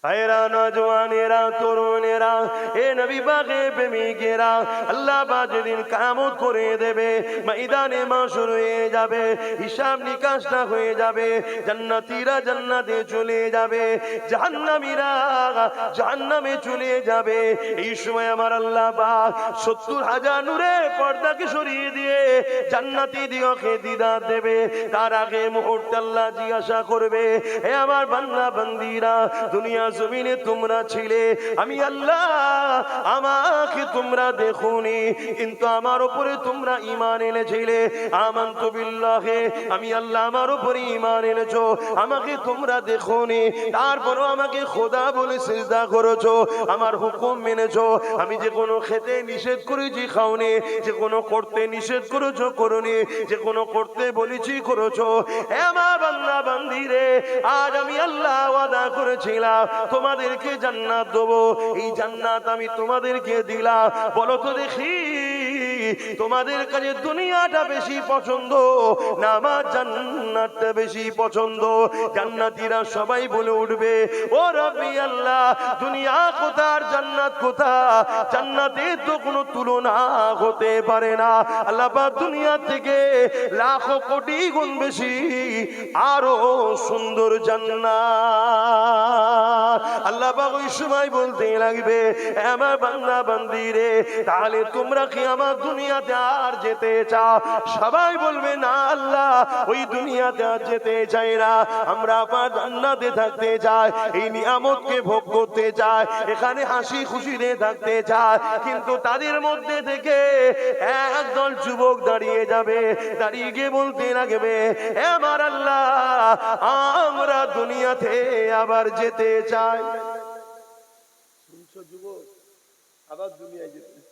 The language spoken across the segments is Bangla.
ভাইরা, নওজওয়ানেরা, তরুণেরা, এ নবী পাকে প্রেমিকেরা, আল্লাহ পাক যেদিন কিয়ামত করে দেবে, ময়দানে মাশর হয়ে যাবে, হিসাব নিকাশটা হয়ে যাবে, জান্নাতীরা জান্নাতে চলে যাবে, জাহান্নামীরা জাহান্নামে চলে যাবে। এই সময় আমার আল্লাহ পাক ৭০,০০০ নূরের পর্দাকে সরিয়ে দিয়ে জান্নাতি দিগকে দিদার দেবে। তার আগে মুহূর্তে আল্লাহ জিজ্ঞাসা করবে, হে আমার বান্দা বান্দীরা, দুনিয়া জমিনে তোমরা ছিলে, আমি আল্লাহ আমাকে তোমরা দেখোনি, কিন্তু আমার উপরে তোমরা ঈমান এনেছিলে। আমানতু বিল্লাহি, আমি আল্লাহ আমার উপরে ঈমান এনেছো, আমাকে তোমরা দেখোনি, তারপরও আমাকে খোদা বলে সিজদা করেছো, আমার হুকুম মেনেছো। আমি যে কোনো খেতে নিষেধ করেছি খাওনি, যে কোনো করতে নিষেধ করেছো করোনি, যে কোনো করতে বলেছি করেছো। হে আমার বান্দা বান্দীরে, আজ আমি আল্লাহ ওয়াদা করেছিলাম তোমাদেরকে জান্নাত দেবো। এই জান্নাত আমি তোমাদেরকে দিলাম। বলো তো দেখি, তোমাদের কাছে দুনিয়াটা বেশি পছন্দ না আমার জান্নাতটা বেশি পছন্দ? জান্নাতীরা সবাই বলে উঠবে, ও রব্বি আল্লাহ, দুনিয়া কোথা আর জান্নাত কোথা? জান্নাতের তো কোনো তুলনা হতে পারে না। আল্লাহ পাক দুনিয়া থেকে লাখো কোটি গুণ বেশি আরো সুন্দর জান্নাত। আল্লাহ পাক ওই সময় বলতে লাগবে, আমার বান্দা বান্দীরে, তাহলে তোমরা কি আমার দুনিয়াতে আর যেতে চাও? সবাই বলবে, না আল্লাহ, ওই দুনিয়াতে আর যেতে চাই না, আমরা আপনার জান্নাতে থাকতে চাই, এই নিয়ামতকে ভোগ করতে চাই, এখানে হাসি খুশিতে থাকতে চাই। কিন্তু তাদের মধ্যে থেকে একদল যুবক দাঁড়িয়ে যাবে, দাঁড়িয়ে গিয়ে বলতে লাগবে, আমার আল্লাহ, আমরা দুনিয়াতে আবার যেতে চাই। শুনছো যুবক, আবার দুনিয়ায় যেতে চাই।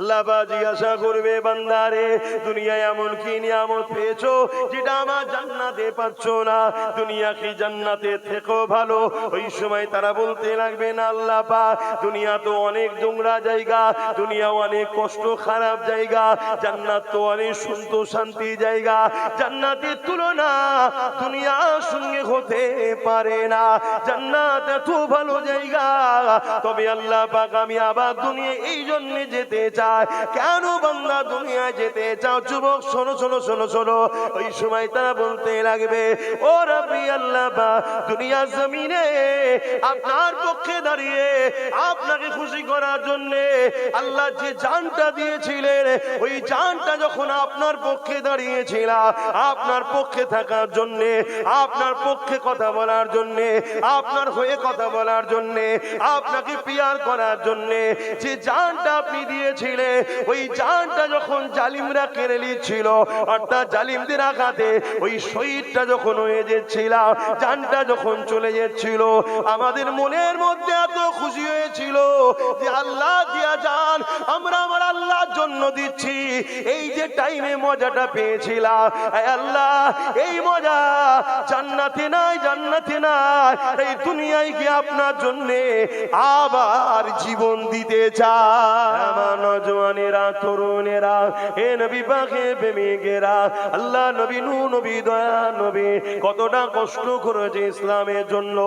আল্লাহ পাক জিজ্ঞাসা করবে, বান্দারে, দুনিয়ায় এমন কি নিয়ামত পেয়েছো যেটা আমার জান্নাতে পাচ্ছ না? দুনিয়া কি জান্নাতে থেকেও ভালো? ওই সময় তারা বলতে লাগবে, না আল্লাহ পাক, দুনিয়া তো অনেক নোংরা জায়গা, দুনিয়া অনেক কষ্ট খারাপ জায়গা, জান্নাত তো অনেক সুন্দর শান্তি জায়গা, জান্নাতের তুলনা দুনিয়ার সঙ্গে হতে পারে না, জান্নাত এত ভালো জায়গা। তবে আল্লাহ পাক, আমি আবার দুনিয়া এই জন্য যেতে চাই। কেন বান্দা দুনিয়ায় যেতে চাও? যুবক শোনো শোনো শোনো শোনো। ওই সময় তারা বলতে লাগবে, ও রব্বি আল্লাহ পাক, দুনিয়ার জমিনে আপনার পক্ষে দাঁড়িয়ে আপনাকে খুশি করার জন্য আল্লাহ যে জানটা দিয়েছিলেন, ওই জানটা যখন আপনার পক্ষে দাঁড়িয়েছিল, আপনার পক্ষে থাকার জন্য, আপনার পক্ষে কথা বলার জন্য, আপনার হয়ে কথা বলার জন্য, আপনাকে পিয়ার করার জন্য যে জানটা আপনি দিয়েছিলেন, ওই জানটা যখন জালিমরা কেড়ে নিচ্ছিল, অর্থাৎ জালিমদের আঘাতে ওই শহীদটা যখন হয়ে যাচ্ছিল, জানটা যখন চলে যাচ্ছিল, আমাদের মনের মধ্যে এত খুশি হয়েছিল যে আল্লাহ দিয়া জান আমরা আমার আল্লাহর জন্য দিচ্ছি। এই যে টাইমে মজাটা পেয়েছিলাম, আল্লাহ, এই মজা জান্নাতে নাই, জান্নাতে নাই, এই দুনিয়ায় কি আপনার জন্য আবার জীবন দিতে চায়। আমার নওজওয়ানেরা, তরুণেরা, হে নবী পাকে প্রেমিকেরা, আল্লাহ নবী, নূহ নবী, দয়া নবী কতটা কষ্ট করেছে ইসলামের জন্য।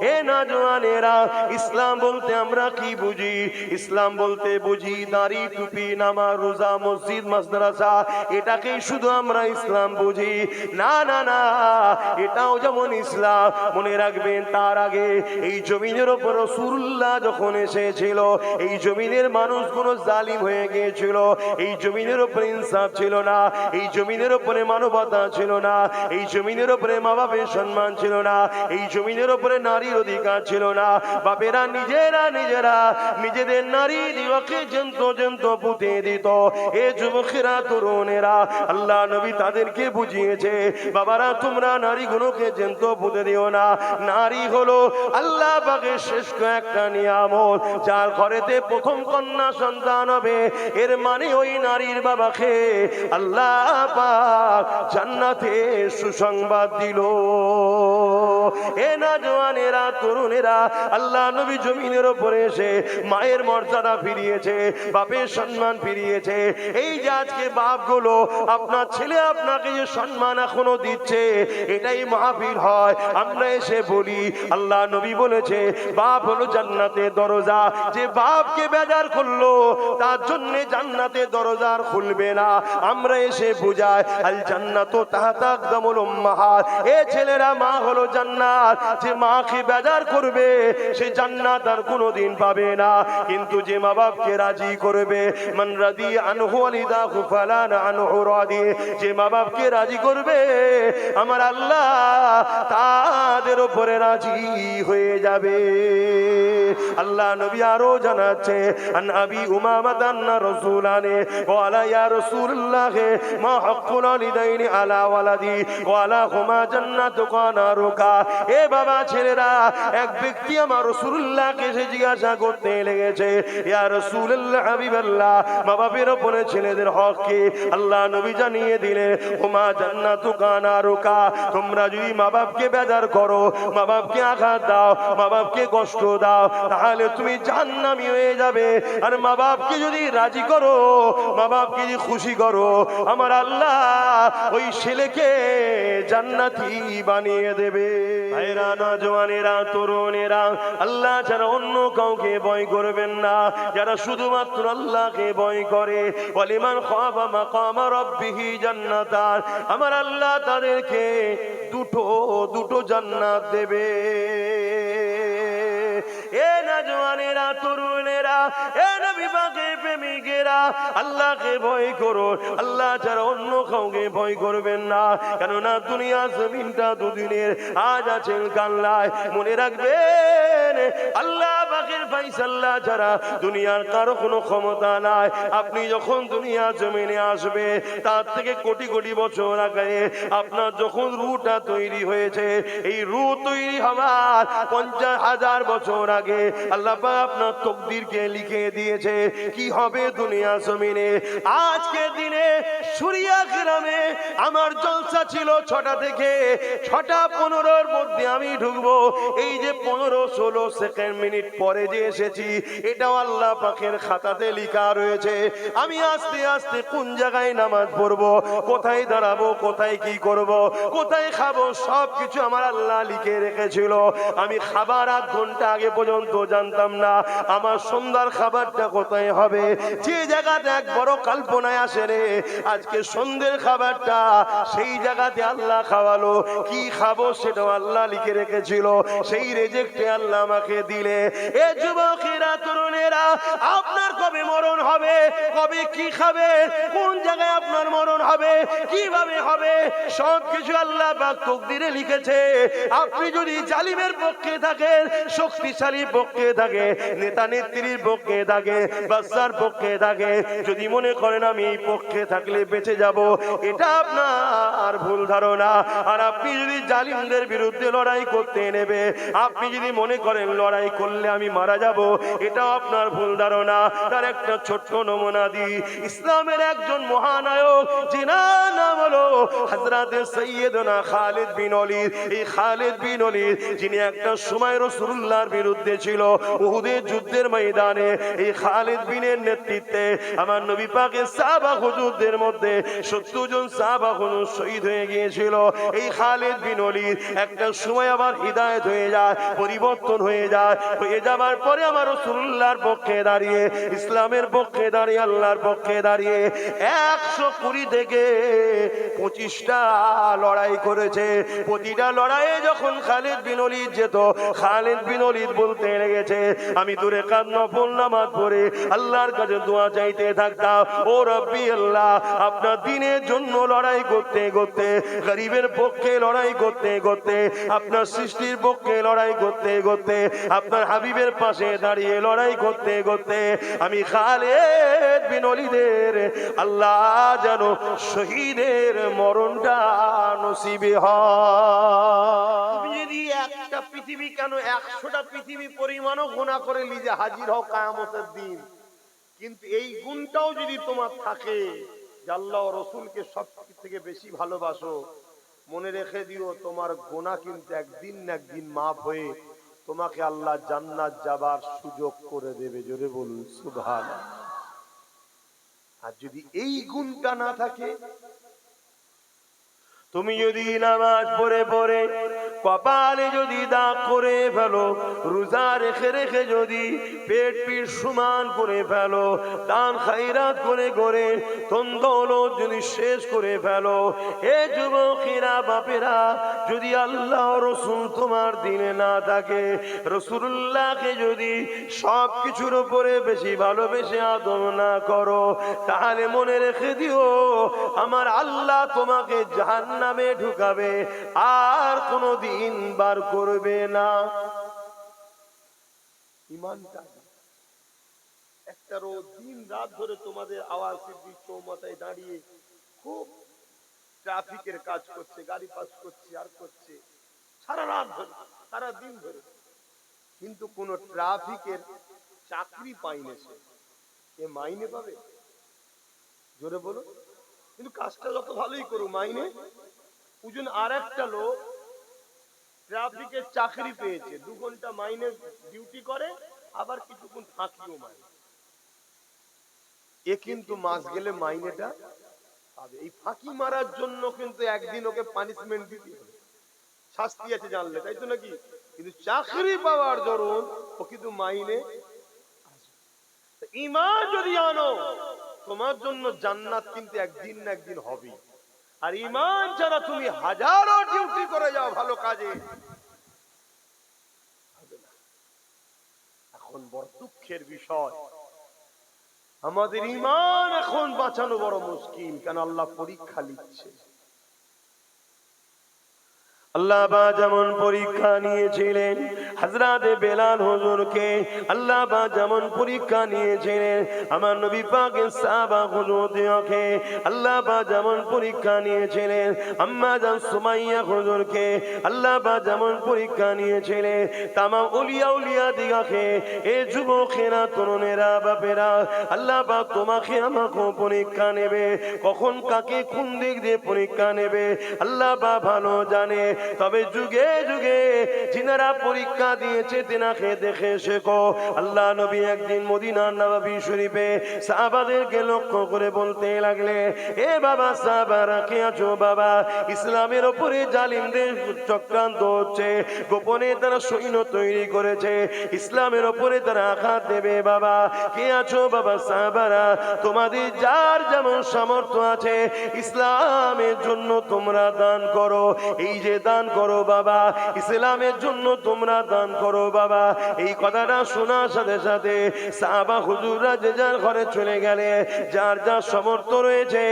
হে নওজওয়ানেরা, ইসলাম বলতে আমরা কি বুঝি? ইসলাম বলতে বুঝি দাড়ি, টুপি, নামাজ, রোজা, মসজিদ, মাদ্রাসা, এটাকেই শুধু আমরা ইসলাম বুঝি। না না না, এটাও যেমন ইসলাম, মনে রাখবেন, তার আগে এই জমিনের উপর রাসূলুল্লাহ যখন এসেছিল, এই জমিনের মানুষগুলো জালিম হয়ে গিয়েছিল, এই জমিনের উপরে ইনসাফ ছিল না, এই জমিনের উপরে মানবতা ছিল না, এই জমিনের উপরে মা বাপের সম্মান ছিল না, এই জমিনের উপরে নারীর অধিকার ছিল না। বাপেরা নিজেরা নিজেদের নারী দিগকে জন্ত জন্ত পুঁতে দিত। এ যুবকেরা, তরুণেরা, আল্লাহ নবী তাদেরকে বুঝিয়েছে, বাবারা, তোমরা নারীগুলোকে জন্ত পুঁতে দিও না। নারী হলো আল্লাহ পাকের শ্রেষ্ঠ একটা নিয়ামত, যার ঘরেতে প্রথম কন্যা সন্তান হবে, এর মানে ওই নারীর বাবাকে আল্লাহ পাক জান্নাতে সুসংবাদ দিল। এ না জওয়ানেরা, তরুণেরা, আল্লাহ নবী জমিনের উপরে এসে মায়ের মর্যাদা ফিরিয়েছে, বাপের সম্মান ফিরিয়েছে। এই যে আজকে বাপগুলো আপনার ছেলে আপনাকে যে সম্মান এখনো দিচ্ছে, এটাই মাহফিল হয়। আমরা এসে বলি আল্লাহ নবী বলেছে বাপ হলো জান্নাতের দরজা, যে বাপকে বেজার করলো তার জন্য জান্নাতের দরজা আর খুলবে না। আমরা এসে বুঝাই আল জান্নাতু তাহতা আকদামুল উম্মাহাত, এ ছেলেরা মা হলো জান্নাত, যে মাকে বেজার করবে সে জান্নাত আর কোনোদিন পাবে না। কিন্তু যে মা বাপকে রাজি করবে, মান রাদি আনহু ওয়ালিদাহু ফালান আনহু রাদি, যে মা বাপকে রাজি করবে আমার আল্লাহ তাদের উপরে রাজি হয়ে যাবে। আল্লাহ নবী আরো জানাচ্ছে আন আবি উমামা আন্না রাসূলানে ওয়ালা ইয়া রাসূলুল্লাহ মা হাক্কুল ওয়ালিদাইনি আলা ওয়ালাদি ওয়ালা হুমা জান্নাতুকা নারুকা। এ বাবা ছেলেরা, এক ব্যক্তি আমার রাসূলুল্লাহকে এসে জিজ্ঞাসা করতে লেগেছে, ইয়া রাসূলুল্লাহ হাবিবাল্লাহ, মা বাপের উপরে ছেলেদের হক কি? আল্লাহ নবী জানিয়ে দিলেন হুমা জান্নাতুকা নারুকা, তোমরা যদি মা বাপকে বেজার করো, মা বাপকে আঘাত দাও, মা বাপকে কষ্ট দাও, তাহলে তুমি জাহান্নামী হয়ে যাবে। আর মা বাপকে যদি রাজি করো, মা বাপকে যদি খুশি করো, আমার আল্লাহ ওই ছেলেকে জান্নাতি বানিয়ে দেবে। ভাইরা, নওজওয়ানেরা, তরুণেরা, আল্লাহ ছাড়া অন্য কাউকে ভয় করবেন না। যারা শুধুমাত্র আল্লাহকে ভয় করে, ওয়ালিমান খাফা মাকামা রাব্বিহি জান্নাতান, আমার আল্লাহ তাদেরকে দুটো জান্নাত দেবে। এ নওজওয়ানেরা, তরুণেরা, এ নবী পাকের প্রেমিকেরা, আল্লাহকে ভয় করো, আল্লাহ ছাড়া অন্য কাউকে ভয় করবেন না। কেননা দুনিয়া জমিনটা দুদিনের, আজ আছেন কাল্লায়। মনে রাখবেন আল্লাহ পাকের ফায়সালা ছাড়া দুনিয়ার কারো কোনো ক্ষমতা নাই। আপনি যখন দুনিয়া জমিনে আসবে, তার থেকে কোটি কোটি বছর আগে আপনার যখন রূহটা তৈরি হয়েছে, এই রূহ তৈরি হওয়ার 50,000 বছর আগে আল্লাহ পাক আপনার তকদিরকে লিখে দিয়েছে কি হবে দুনিয়া জমিনে। আজকে দিনে সুরিয়া গ্রামে আমার জলসা ছিল 6টা থেকে 6:15 মধ্যে আমি ঢুকবো। এই যে 15-16 সেকেন্ড মিনিট পরে যে এসেছি, এটাও আল্লাহ পাকের খাতাতে লেখা রয়েছে। আমি আস্তে আস্তে কোন জায়গায় নামাজ পড়বো, কোথায় দাঁড়াবো, কোথায় কি করব, কোথায় খাবো, সব কিছু আমার আল্লাহ লিখে রেখেছিল। আমি খাবার 8 ঘন্টা আগে পর্যন্ত জানতাম না আমার সন্ধ্যার খাবারটা কোথায় হবে। যে জায়গাতে এক বড় কল্পনায় আসে রে, আজকে সন্ধ্যের খাবারটা সেই জায়গাতে আল্লাহ খাওয়ালো। কি খাবো সেটাও আল্লাহ লিখে রেখেছিল, সেই রেজেক্টে আল্লাহ আমাকে দিলে। এ যুবকেরা, তরুণেরা, আপনার কবে মরণ হবে, কবে কি খাবে, কোন জায়গায় আপনার মরণ হবে, কিভাবে হবে, সব কিছু আল্লাহ পাক তকদিরে লিখেছে। আপনি যদি জালিমের পক্ষে থাকেন, শক্তিশালী পক্ষে থাকে, নেতা নেত্রীর পক্ষে থাকে, বাদশার পক্ষে থাকে, যদি মনে করেন আমি এই পক্ষে থাকলে বেঁচে যাব, এটা আপনার ভুল ধারণা। আর আপনি যদি জালিমদের বিরুদ্ধে লড়াই করতে নেবে, আপনি যদি মনে করেন লড়াই করলে আমি মারা যাব, এটাও আপনার ভুল ধারণা। তার একটা ছোট্ট নমুনা দিই। ইসলামের একজন মহানায়ক, যিনার নাম হলো হযরতে সাইয়েদনা খালিদ বিন ওয়ালিদ। এই খালিদ বিন ওয়ালিদ যিনি একটা সময় রাসূলুল্লাহর বিরুদ্ধে ছিল, উহুদের যুদ্ধের ময়দানে এই খালিদ বিনের নেতৃত্বে আমার নবী পাকের সাহাবা হুজুরদের মধ্যে 70 জন সাহাবা হুজুর শহীদ হয়ে গিয়েছিল। এই খালিদ বিন ওয়ালিদ একটা সময় আবার হিদায়াত হয়ে যায়, পরিবর্তন হয়ে যায়। হয়ে যাবার পরে আমার রাসূলুল্লাহর পক্ষে দাঁড়িয়ে, ইসলামের পক্ষে দাঁড়িয়ে, আল্লাহর পক্ষে দাঁড়িয়ে 120 থেকে 25টা লড়াই করেছে। প্রতিটা লড়াইয়ে যখন খালিদ বিন ওয়ালিদ যেত, খালিদ বিন ওয়ালিদ বলতে লেগেছে, আমি দূরে কাদ নফল নামাজ পড়ে আল্লাহর কাছে দোয়া চাইতে থাকতাম, ও রব্বি আল্লাহ, আপনার দ্বীনের জন্য লড়াই করতে করতে, গরিবের পক্ষে লড়াই করতে করতে, আপনার সৃষ্টির পক্ষে লড়াই করতে করতে, আপনার হাবিবের পাশে দাঁড়িয়ে লড়াই করতে করতে আমি খালিদ বিন ওয়ালিদের আল্লাহ যেন শহীদের মরণটা নসিবে হয়। তুমি যদি একটা পৃথিবী কেন 100টা পৃথিবী পরিমাণও গুনাহ করে নিজে হাজির হও কিয়ামতের দিন, কিন্তু এই গুণটাও যদি তোমার থাকে যে আল্লাহ ও রাসূলকে সব থেকে বেশি ভালোবাসো, মনে রেখে দিও তোমার গুনাহ কিন্তু একদিন না একদিন মাফ হয়ে তোমাকে আল্লাহ জান্নাত যাবার সুযোগ করে দেবে। জোরে বলুন সুবহানাল্লাহ। আর যদি এই গুণটা না থাকে, তুমি যদি নামাজ পড়ে পড়ে কপালে যদি দাগ করে ফেলো, রোজা রেখে রেখে যদি পেট পিঠ সমান করে ফেলো, দান খায়রাত করে করে ধন দৌলত যদি শেষ করে ফেলো, এ যুবকেরা বাপেরা, যদি আল্লাহ রাসূল তোমার দিনে না থাকে, রাসূলুল্লাহকে যদি সব কিছুর উপরে বেশি ভালোবেসে আদর না করো, তাহলে মনে রেখে দিও আমার আল্লাহ তোমাকে জাহান্নামে ঢুকাবে, আর কোনোদিন বার করবে না। ইমানটা একটা দিন রাত ধরে তোমাদের আওয়াজ চৌমাথায় দাঁড়িয়ে খুব ট্রাফিকের কাজ করছে, গাড়ি পাস করছে আর করছে সারা রাত ধরে, সারা দিন ধরে, কিন্তু কোন ট্রাফিকের চাকরি পাইনি, সে এ মাইনে পাবে? জোরে বলো। কিন্তু কাজটা যত ভালোই করুক মাইনে ওজন। আর একটা লোক ট্রাফিকের চাকরি পেয়েছে, 2 ঘন্টা মাইনে ডিউটি করে, আবার কিছুক্ষণ থাকিও মাইনে, এ কিন্তু মাস গেলে মাইনেটা পাবে। এই ফাঁকি মারার জন্য কিন্তু একদিন ওকে পানিশমেন্ট দিতে হবে, শাস্তি আছে জানলে, তাই তো নাকি? কিন্তু চাকরি পাওয়ার দরুন ও কিন্তু মাইনে। ঈমান যদি আনো, তোমার জন্য জান্নাত কিন্তু একদিন না একদিন হবে। আর ঈমান ছাড়া তুমি হাজারো ডিউটি করে যাও ভালো কাজে, এখন বড় দুঃখের বিষয়, আমাদের ঈমান এখন বাঁচানো বড় মুশকিল। কেন? আল্লাহ পরীক্ষা নিচ্ছে। আল্লাহ বা যেমন পরীক্ষা নিয়েছিলেন হযরতে বেলাল হুজুরকে, আল্লাহ বা যেমন পরীক্ষা নিয়েছিলেন আমার নবী পাকের সাহাবা হুজুরকে, আল্লাহ বা যেমন পরীক্ষা নিয়েছিলেন আম্মা জান সুমাইয়া হুজুরকে, আল্লাহ বা যেমন পরীক্ষা নিয়েছিলেন তামাম আউলিয়া উলিয়া দিগাকে, এ যুবকেরা তরুণেরা বাপেরা, আল্লাহ বা তোমাকে আমাকে পরীক্ষা নেবে। কখন কাকে কোন দিক দিয়ে পরীক্ষা নেবে আল্লাহ বা ভালো জানে। তবে যুগে যুগে যিনারা পরীক্ষা দিয়েছে তিনাকে দেখে শেখো। আল্লাহ নবী একদিন মদিনার নববী শরীফে সাহাবাদেরকে লক্ষ্য করে বলতে লাগলে, এ বাবা সাহাবারা কে আছো বাবা? ইসলামের উপরে জালিমদের চক্রান্ত হচ্ছে, গোপনে তারা সৈন্য তৈরি করেছে, ইসলামের উপরে তারা আঘাত দেবে বাবা। কে আছো বাবা সাহাবারা? তোমাদের যার যেমন সামর্থ্য আছে ইসলামের জন্য তোমরা দান করো। এই যে দান করো বাবা, ইসলামের জন্য তোমরা দান করো বাবা। এই কথাটা শোনার সাথে সাথে সাহাবা হুজুররা যে যার ঘরে চলে গেলে, যার যার সামর্থ্য রয়েছে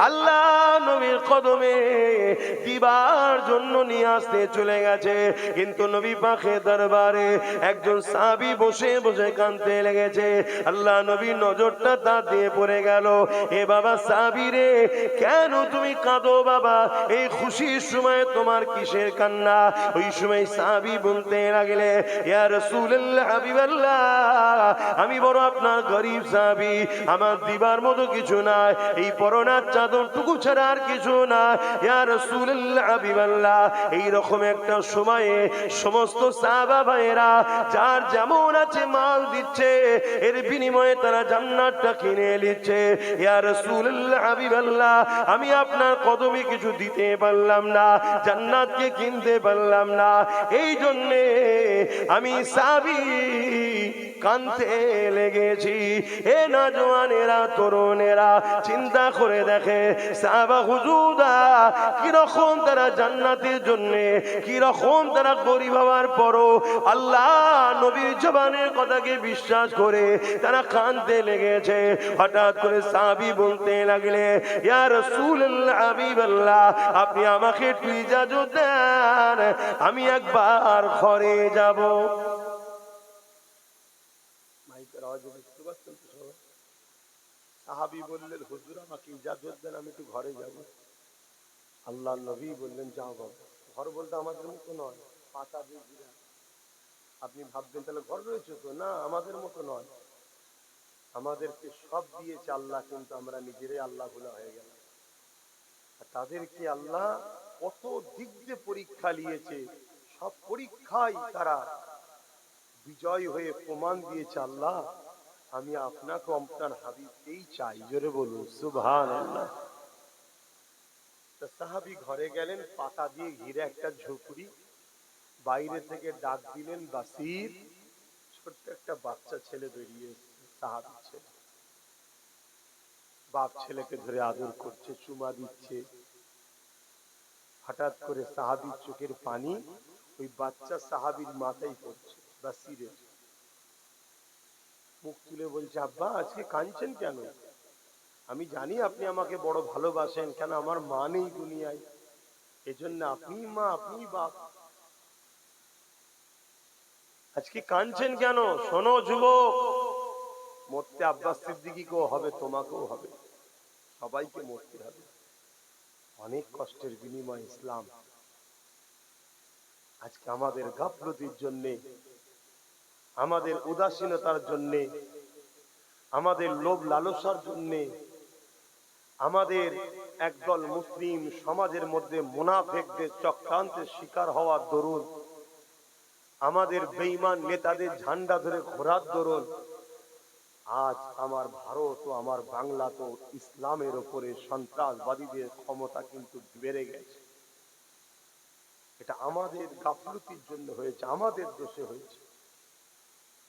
আল্লাহ নবীর কদমে দিবার জন্য নিয়ে আসতে চলে গেছে। কিন্তু নবী পাকের দরবারে একজন সাহাবী বসে বসে কাঁদতে লেগেছে। আল্লাহ নবীর নজরটা তার দিয়ে পড়ে গেল। এ বাবা সাহাবী রে, কেন তুমি কাঁদো বাবা? এই খুশির সময় তোমার কিসের কান্না? ওই সময় সাহাবী বলতে লাগলে, ইয়া রাসূলুল্লাহ হাবিবাল্লাহ, আমি বড় আপনার গরীব সাহাবী, আমার দিবার মতো কিছু নাই, এই পরনার চাদরটুকু ছাড়া আর কিছু না। ইয়া রাসূলুল্লাহ হাবিবাল্লাহ, এই রকম একটা সময়ে সমস্ত সাহাবা ভাইয়েরা যার যেমন আছে মাল দিচ্ছে, এর বিনিময়ে তারা জান্নাতটা কিনে নিচ্ছে। ইয়া রাসূলুল্লাহ হাবিবাল্লাহ, আমি আপনার কদমে কিছু দিতে পারলাম না, জান্নাতকে কিনতে পারলাম না, এই জন্যে আমি সাহাবী কাঁদতে লেগেছি। এ নওজওয়ানেরা তরুণেরা চিন্তা করে দেখে সাহাবা হুজুররা কিরকম তারা জান্নাতের জন্য কিরকম তারা গরিব হওয়ার পরও আল্লাহ নবীর জবানের কথাকে বিশ্বাস করে তারা কাঁদতে লেগেছে। হঠাৎ করে সাহাবী বলতে লাগলে, ইয়া রাসূলুল্লাহ হাবিবাল্লাহ, আপনি আমাকে একটু ইজাজত দেন, আমি একবার ঘরে যাব। সাহাবী বললেন, হুজুর আমাকে ইজাজত দেন, আমি একটু ঘরে যাব। আল্লাহ নবী বললেন, যাও বাবা। ঘর বলতে আমাদের মতো নয়, পাকা দিয়ে। আপনি ভাববেন তাহলে ঘর রয়েছে তো, না, আমাদের মতো নয়। আমাদেরকে সব দিয়েছে আল্লাহ, কিন্তু আমরা নিজেরাই আল্লাহ ভোলা হয়ে গেলাম। আর তাদেরকে আল্লাহ কত দিক দিয়ে পরীক্ষা নিয়েছে, সব পরীক্ষায় তারা বিজয় হয়ে প্রমাণ দিয়েছে, আল্লাহ আমি আপনাকে আপনার হাবিবকেই চাই। জোরে বলুন সুবহানাল্লাহ। সাহাবী ঘরে গেলেন, পাতা দিয়ে ঘিরে একটা ঝুপড়ি, বাইরে থেকে ডাক দিলেন বাসির। ছোট্ট একটা বাচ্চা ছেলে বেরিয়ে এসেছে, সাহাবী ছেলে। বাপ ছেলেকে ধরে আদর করছে, চুমা দিচ্ছে। হঠাৎ করে সাহাবীর চোখের পানি ওই বাচ্চা সাহাবীর মাথায় পড়ছে। বাসিরের মুখ তুলে বলছে, আব্বা আজকে কাঁদছেন কেন? আমি জানি আপনি আমাকে বড় ভালোবাসেন, কেন আমার মা নেই দুনিয়ায়, এজন্য আপনি মা আপনি বাপ, আজকে কাঁদছেন কেন? শোনো যুবক, মরতে আব্বাস সিদ্দিকীকেও হবে, তোমাকেও হবে, সবাইকে মরতে হবে। অনেক কষ্টের বিনিময় ইসলাম। আজকে আমাদের গাফলতির জন্য, আমাদের উদাসীনতার জন্য, আমাদের লোভ লালসার জন্য, আমাদের একদল মুসলিম সমাজের মধ্যে মুনাফিকদের চক্রান্তের শিকার হওয়ার দরুন, আমাদের বেঈমান নেতাদের ঝান্ডা ধরে ঘোরার দরুন আজ আমার ভারত ও আমার বাংলা তো ইসলামের উপরে সন্ত্রাসবাদীদের ক্ষমতা কিন্তু বেড়ে গেছে। এটা আমাদের গাফলতির জন্য হয়েছে, আমাদের দোষে হয়েছে।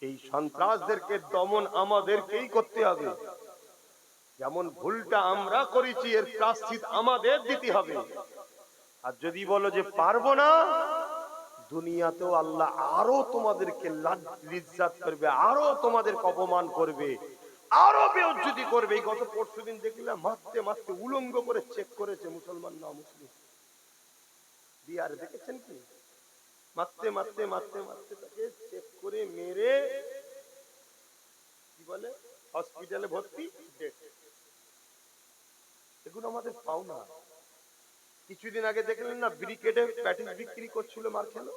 এই সন্ত্রাসদেরকে দমন আমাদেরকেই করতে হবে। যেমন ভুলটা আমরা করেছি, এর প্রায়শ্চিত্ত আমাদের দিতে হবে। আর যদি বলো যে পারবো না, দুনিয়াতেও আল্লাহ আরো তোমাদেরকে লিজ্জাত করবে, আরো তোমাদেরকে অপমান করবে, আরো বেইজ্জতি করবে। এই গত পরশুদিন দেখলাম মারতে মারতে উলঙ্গ করে চেক করেছে মুসলমান না মুসলিম, বিহারে দেখেছেন কি? মারতে মারতে মারতে মারতে তাকে চেক করে মেরে কি বলে হসপিটালে ভর্তি। এগুলো আমাদের পাওনা। কিছুদিন আগে দেখলেন না, ব্রিকেটে প্যাটিস বিক্রি করছিল, মার খেলো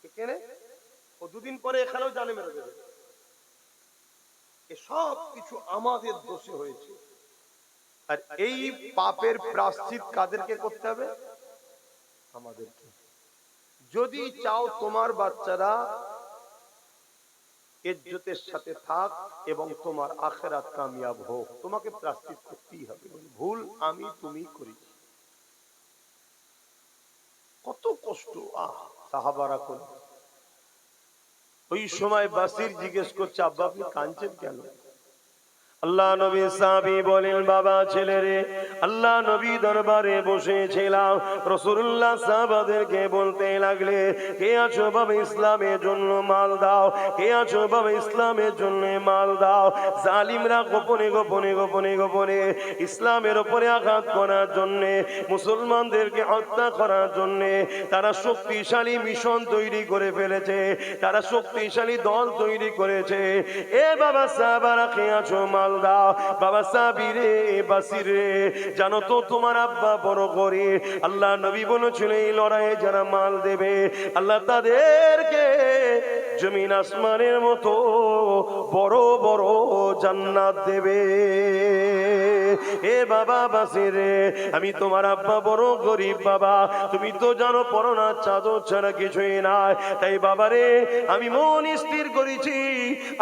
এখানে, ও দুদিন পরে এখানেও জানে মেরে দেবে। সব কিছু আমাদের দোষে হয়েছে। আর এই পাপের প্রায়শ্চিত্ত কাদেরকে করতে হবে? আমাদেরকে। যদি চাও তোমার বাচ্চারা ইজ্জতের সাথে থাক এবং তোমার আখিরাত কামিয়াব হোক, তোমাকে প্রায়শ্চিত্ত করতেই হবে। ভুল আমি তুমি করেছি, কত কষ্ট সাহাবারা করে। ওই সময় বাসির জিজ্ঞেস করছে, আব্বা আপনি কাঁদছেন কেন? আল্লাহ নবী সাহাবী বলেন, বাবা ছেলেরে, আল্লাহ নবী দরবারে বসেছিলাম, রাসূলুল্লাহ সাহাবাদেরকে বলতে লাগলে, কে আছো বাবা ইসলামের জন্য মাল দাও, কে আছো বাবা ইসলামের জন্য মাল দাও। জালিমরা গোপনে গোপনে গোপনে গোপনে ইসলামের উপরে আঘাত করার জন্য, মুসলমানদেরকে হত্যা করার জন্য তারা শক্তিশালী মিশন তৈরি করে ফেলেছে, তারা শক্তিশালী দল তৈরি করেছে। এ বাবা সাহাবারা কে আছো মাল দাও। বাবা সাবিরে বাসিরে, জানো তো তোমার আব্বা বড় করে, আল্লাহ নবী বলেছিল এই লড়াইয়ে যারা মাল দেবে আল্লাহ তাদেরকে জমিন আসমানের মতো বড় বড় জান্নাত দেবে। এ বাবা বাসিরে, আমি তোমার আব্বা বড় গরিব বাবা, তুমি তো জানো পরনা চাদর ছাড়া কিছুই নাই। তাই বাবারে আমি মন স্থির করেছি,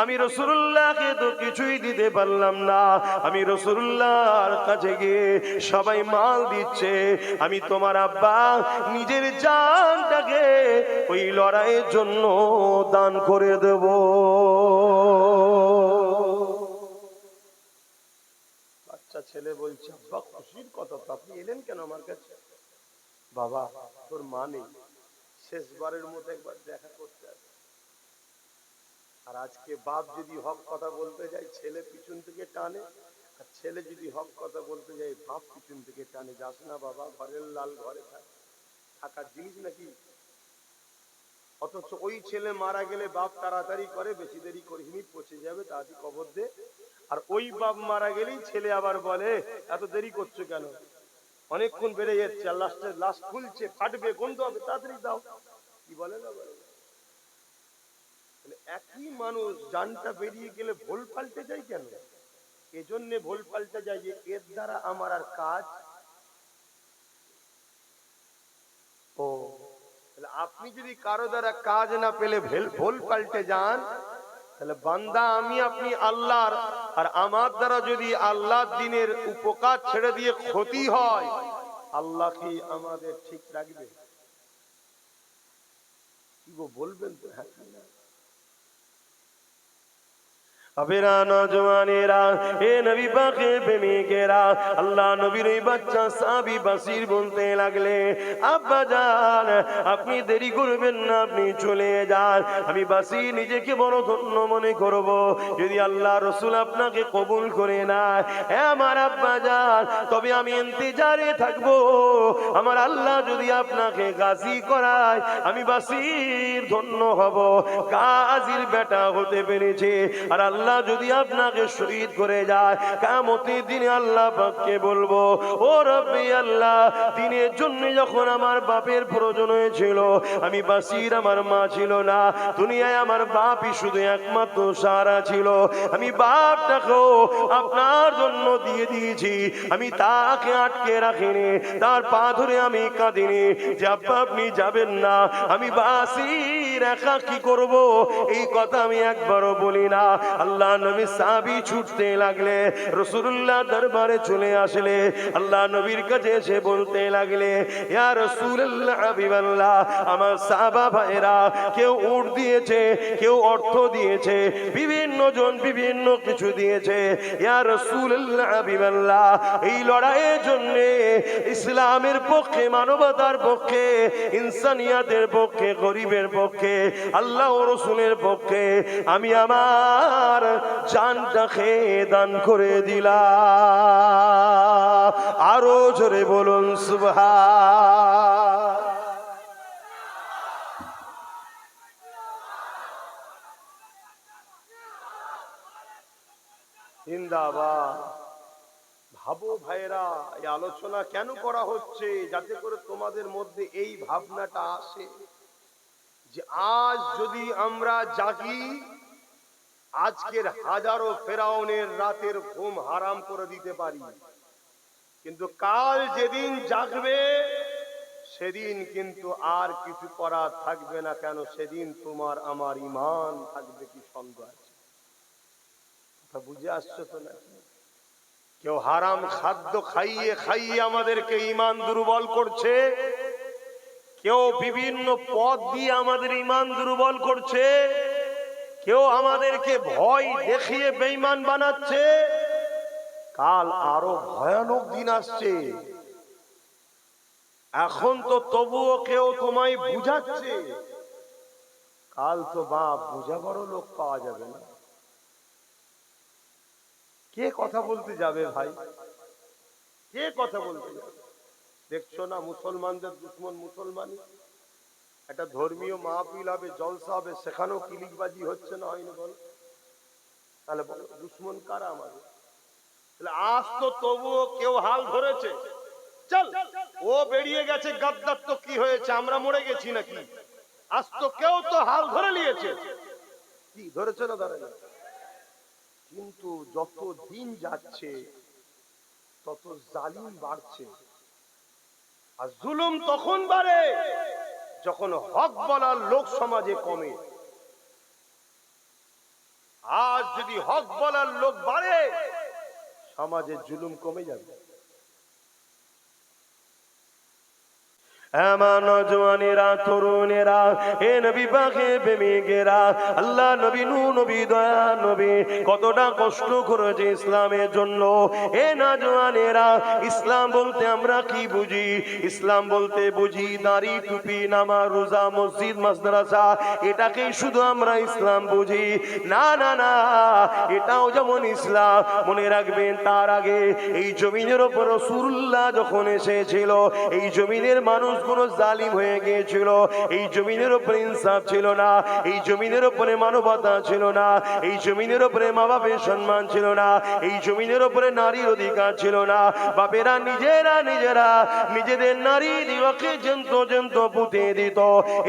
আমি রাসূলুল্লাহকে তো কিছুই দিতে পারলাম না, আমি রাসূলুল্লাহর কাছে গিয়ে সবাই মাল দিচ্ছে, আমি তোমার আব্বা নিজের জানটাকে ওই লড়াইয়ের জন্য দান করে দেব। বাচ্চা ছেলে বলছে, আব্বা খুশির কথা তো, আপনি এলেন কেন আমার কাছে? বাবা তোর মা নেই, শেষবারের মতো একবার দেখা করতে আসে। আর আজকে বাপ যদি হক কথা বলতে যায় ছেলে পিছন থেকে টানে, আর ছেলে যদি হক কথা বলতে যায় বাপ পিছন থেকে টানে, যাস না বাবা, ঘরের লাল ঘরে থাকার জিনিস নাকি। অথচ ওই ছেলে মারা গেলে বাপ তাড়াতাড়ি করে, বেশি দেরি করিনি, পচে যাবে, তাড়াতাড়ি কবর দে। আর ওই বাপ মারা গেলেই ছেলে আবার বলে এত দেরি করছো কেন, অনেকক্ষণ বেড়ে যাচ্ছে, আর লাস্টে লাশ খুলছে, ফাটবে, গন্ধ হবে, তাড়াতাড়ি দাও। কি বলে না বলে? একই মানুষ জানটা বেরিয়ে গেলে ভুল পাল্টে যায় কেন? এজন্য ভুল পাল্টে যায় যে এর দ্বারা আমার আর কাজ আপনি যদি কারো দ্বারা কাজ না পেলে ভুল পাল্টে যান, তাহলে বান্দা আমি আপনি আল্লাহর, আর আমার দ্বারা যদি আল্লাহর দ্বীনের উপকার ছেড়ে দিয়ে ক্ষতি হয়, আল্লাহ কি আমাদের ঠিক রাখবে? কি গো বলবেন তো? হ্যাঁ না? আবেরা নওজওয়ানেরা, এ নবী পাকের প্রেমিকেরা, আল্লাহ নবীর এই বাচ্চা সাহাবী বাসির বলতে লাগলে, আব্বা জান আপনি দেরি করবেন না, আপনি চলে যান। আমি বাসি নিজেকে বড় ধন্য মনে করব যদি আল্লাহ রাসূল আপনাকে কবুল করে নেয়। হে আমার আব্বা জান, তবে আমি ইন্তজারে থাকব। আমার আল্লাহ যদি আপনাকে গাজী করায়, আমি বাসির ধন্য হব, গাজীর বেটা হতে পেরেছে। আর আল্লাহ যদি আপনাকে শহীদ করে যায়, কিয়ামতের দিনে আল্লাহ পাককে বলবো, ও রব্বি আল্লাহ, দিনের জন্য যখন আমার বাপের প্রয়োজন হয়েছিল, আমি বাসির আমার মা ছিল না, দুনিয়ায় আমার বাপই শুধু একমাত্র সাহারা ছিল। আমি বাপটাকেও আপনার জন্য দিয়ে দিয়েছি, আমি তাকে আটকে রাখিনি, তার পা ধরে আমি কাঁদিনি যে আব্বা আপনি যাবেন না, আমি বাসির একা কি করব, এই কথা আমি একবারও বলি না। আল্লাহ নবী সাহাবী ছুটতে লাগলে, রাসূলুল্লাহ দরবারে চলে আসলে, আল্লাহ নবীর কাছে এসে বলতে লাগলে, ইয়া রাসূলুল্লাহ হাবিবাল্লাহ, আমার সাহাবা ভাইরা কেউ উট দিয়েছে, কেউ অর্থ দিয়েছে, বিভিন্ন জন বিভিন্ন কিছু দিয়েছে। ইয়া রাসূলুল্লাহ হাবিবাল্লাহ, এই লড়াইয়ের জন্য ইসলামের পক্ষে, মানবতার পক্ষে, ইনসানিয়াতের পক্ষে, গরিবের পক্ষে, আল্লাহ ও রাসূলের পক্ষে আমি আমার জানটাকে দান করে দিলাম। আরো জোরে বলুন সুবহান। জিন্দাবাদ। ভাবো ভাইরা, এই আলোচনা কেন করা হচ্ছে? যাতে করে তোমাদের মধ্যে এই ভাবনাটা আসে যে আজ যদি আমরা জাগি, আজকের হাজারো ফেরাউনের রাতের ঘুম হারাম করে দিতে পারি, কিন্তু কাল যেদিন জাগবে সেদিন কিন্তু আর কিছু করার থাকবে না। কেন? সেদিন তোমার আমার ঈমান থাকবে কি সন্দেহ আছে? কথা বুঝে আসছো তো না? কেউ হারাম খাদ্য খাইয়ে খাইয়ে আমাদেরকে ঈমান দুর্বল করছে, কেউ বিভিন্ন পথ দিয়ে আমাদের ঈমান দুর্বল করছে, কেউ আমাদেরকে ভয় দেখিয়ে বেঈমান বানাচ্ছে। কাল আরো ভয়ানক দিন আসছে। এখন তো তবুও কেউ তোমায় বুঝাচ্ছে, কাল তো বাপ বুঝাবারও লোক পাওয়া যাবে না। কে কথা বলতে যাবে ভাই? কে কথা বলতে যাবে? দেখছো না মুসলমানদের দুশ্মন মুসলমানই। একটা ধর্মীয় মাহফিল হবে, জলসা হবে, সেখানেও কিলিকবাজি হচ্ছে না, হয়নি বল? তাহলে বলো দুশ্মন কারা আমাদের? তাহলে আজ তো তবুও কেউ হাল ধরেছে, চল ও বেরিয়ে গেছে, গাদ্দার তো কি হয়েছে, আমরা মরে গেছি নাকি? আজ তো কেউ তো হাল ধরে নিয়েছে। কি ধরেছে না ধরে না? কিন্তু যত দিন যাচ্ছে তত জালিম বাড়ছে। আর জুলুম তখন বাড়ে যখন হক বলার লোক সমাজে কমে। আজ যদি হক বলার লোক বাড়ে, সমাজে জুলুম কমে যাবে। আমার নওজওয়ানেরা, তরুণেরা, এ নবী পাকের প্রেমিকেরা, আল্লাহ নবী, নূহ নবী, দয়া নবী কতটা কষ্ট করেছে ইসলামের জন্য। এ নওজওয়ানেরা, ইসলাম বলতে আমরা কি বুঝি? ইসলাম বলতে বুঝি দাড়ি, টুপি, নামাজ, রোজা, মসজিদ, মাদ্রাসা, এটাকেই শুধু আমরা ইসলাম বুঝি। না না না, এটাও যেমন ইসলাম, মনে রাখবেন তার আগে এই জমিনের উপর রাসূলুল্লাহ যখন এসেছিল, এই জমিনের মানুষ কোন জালিম হয়ে গিয়েছিল, এই জমিনের উপরে ইনসাফ ছিল না, এই জমিনের উপরে মানবতা ছিল না, এই জমিনের উপরে মা বাপের সম্মান ছিল না, এই জমিনের উপরে নারীর অধিকার ছিল না। বাপেরা নিজেরা নিজেদের নারী দিওয়াকে জন্ত পুঁতে দিত।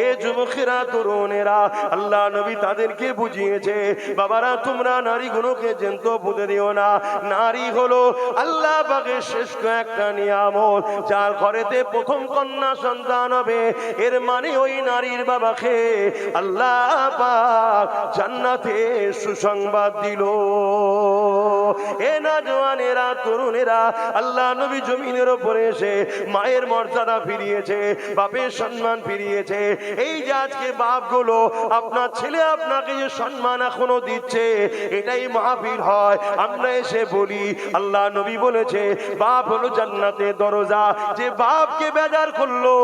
এ যুবকেরা, তরুণেরা, আল্লাহ নবী তাদেরকে বুঝিয়েছে, বাবারা তোমরা নারীগুলোকে জন্ত পুঁতে দিও না। নারী হলো আল্লাহ পাকের শ্রেষ্ঠ একটা নিয়ামত, যার ঘরেতে প্রথম কন্যা সন্তান হবে, এর মানে ওই নারীর বাবাকে আল্লাহ পাক জান্নাতে সুসংবাদ দিল। এ নওজওয়ানেরা, তরুণেরা, আল্লাহ নবী জমিনের উপরে এসে মায়ের মর্যাদা ফিরিয়েছে, বাপের সম্মান ফিরিয়েছে। এই যে আজকে বাপগুলো আপনার ছেলে আপনাকে যে সম্মান এখনো দিচ্ছে, এটাই মাহফিল হয়। আমরা এসে বলি আল্লাহ নবী বলেছে বাপ হলো জান্নাতের দরজা, যে বাপকে বেজার করলো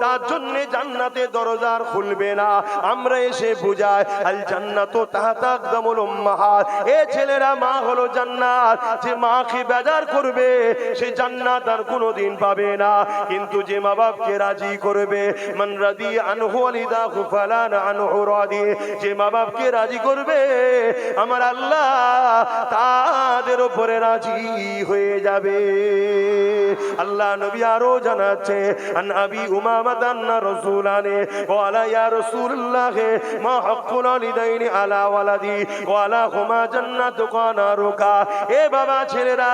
তার জন্য জান্নাতের দরজা আর খুলবে না। আমরা এসে বুঝাই আল জান্নাতু তাহতা আকদামুল উম্মাহাত, এ ছেলেরা মা হলো জান্নাত, যে মাকে বেজার করবে সে জান্নাত আর কোনোদিন পাবে না। কিন্তু যে মা বাপকে রাজি করবে, মান রাদি আনহু ওয়ালিদাহু ফালান আনহু রাদি, যে মা বাপকে রাজি করবে আমার আল্লাহ তাদের উপরে রাজি হয়ে যাবে। আল্লাহ নবী আরো জানাচ্ছে আন আবি উমামা আন্না রাসূলানে ওয়ালা ইয়া রাসূলুল্লাহ মা হাক্কুল ওয়ালিদাইনি আলা ওয়ালাদি ওয়ালা হুমা জান্নাতু কানারুকা। এ বাবা ছেলেরা,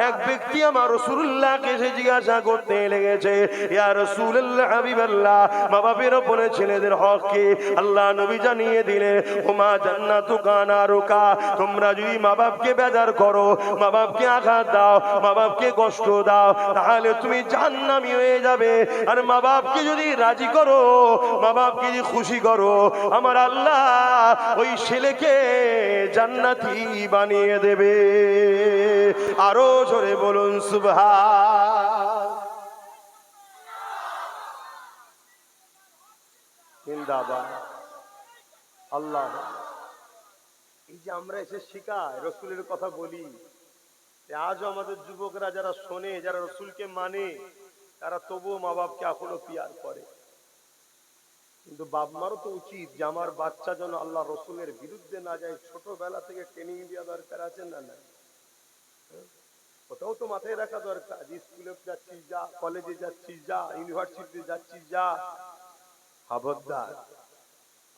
এক ব্যক্তি আমার রাসূলুল্লাহকে এসে জিজ্ঞাসা করতে লেগেছে, ইয়া রাসূলুল্লাহ হাবিবাল্লাহ, মা বাপের উপরে ছেলেদের হক কি? আল্লাহ নবী জানিয়ে দিলে হুমা জান্নাতু কানারুকা, তোমরা যদি মা বাপকে বেজার করো, মা বাপকে আঘাত দাও, মা বাপকে কষ্ট দাও, তাহলে তুমি জাহান্নামী হয়ে যাবে। আর মা বাপকে যদি রাজি করো, মা বাপকে যদি খুশি করো, আমার আল্লাহ ওই ছেলেকে জান্নাতি বানিয়ে দেবে। আরো জোরে বলুন সুবহান। জিন্দাবাদ আল্লাহ। এই যে আমরা এসে শিখাই, রসুলের কথা বলি, আজও আমাদের যুবকরা যারা শোনে, যারা রসুলকে মানে, তারা তবুও মা বাপকে এখনো পিয়ার করে। কিন্তু বাপ মারও তো উচিত যে আমার বাচ্চা যেন আল্লাহ রসুলের বিরুদ্ধে না যায়, ছোটবেলা থেকে ট্রেনিং দেওয়া দরকার আছে না? না, ওটাও তো মাথায় রাখা দরকার। স্কুলে যাচ্ছিস যা, কলেজে যাচ্ছিস যা, ইউনিভার্সিটিতে যাচ্ছিস যা, খবরদার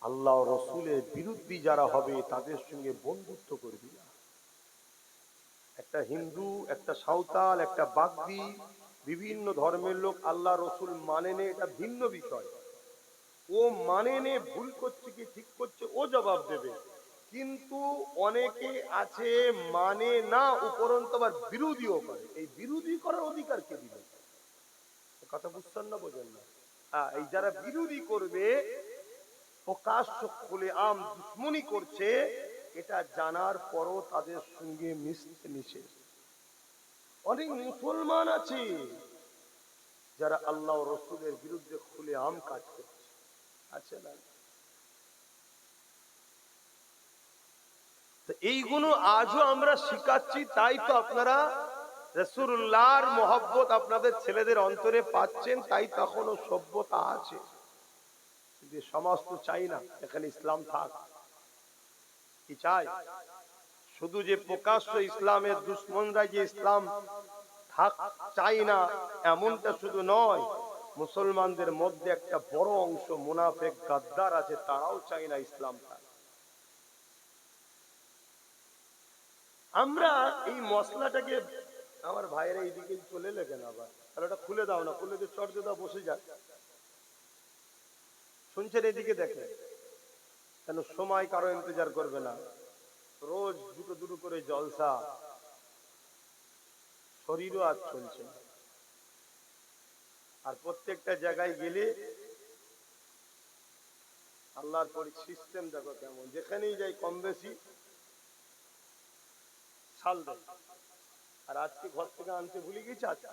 আল্লাহ রসুলের বিরুদ্ধে যারা হবে তাদের সঙ্গে বন্ধুত্ব করবি না। একটা হিন্দু, একটা সাঁওতাল, একটা বাগদি, বিভিন্ন ধর্মের লোক আল্লাহ রসুল মানে নে, এটা ভিন্ন বিষয়। ও মানে নে, ভুল করছে কি ঠিক করছে ও জবাব দেবে। কিন্তু অনেকে আছে মানে না, উপরন্ত আবার বিরোধীও করে। এই বিরোধী করার অধিকার কে দিল? কথা বুঝছেন না, বোঝেন না? এই যারা বিরোধী করবে, প্রকাশ্য খুলে আম দুশ্মনী করছে, এটা জানার পরও তাদের সঙ্গে মিশতে নিষেধ। অনেক মুসলমান আছে যারা আল্লাহ রসুলের বিরুদ্ধে খুলে আম কাজ করছে, আছে না? এইগুলো আজও আমরা শিখাচ্ছি, তাই তো আপনারা রাসূলুল্লাহর মহব্বত আপনাদের ছেলেদের অন্তরে পাচ্ছেন, তাই তখনও সভ্যতা আছে। কিন্তু সমাজ তো চাই না এখানে ইসলাম থাক। কি চাই? শুধু যে প্রকাশ্য ইসলামের দুশ্মনরা যে ইসলাম থাক চাই না এমনটা শুধু নয়, মুসলমানদের মধ্যে একটা বড় অংশ মুনাফিক গাদ্দার আছে, তারাও চাই না ইসলাম থাক। আমরা এই মশলাটাকে, আমার ভাইয়েরা এইদিকে চলে এলে কেন আবার? তাহলে ওটা খুলে দাও না, খুলে দিয়ে চট দাও, বসে যাক। শুনছেন? এদিকে দেখে কেন? সময় কারো ইন্তজার করবে না। রোজ দুটো দুটো করে জলসা, শরীরও আজ চলছে। আর প্রত্যেকটা জায়গায় গেলে আল্লাহর পরে সিস্টেম দেখো কেমন, যেখানেই যাই কম বেশি ছাল দেয়। আর আজকে ঘর থেকে আনতে ভুলে গেছি, আজকে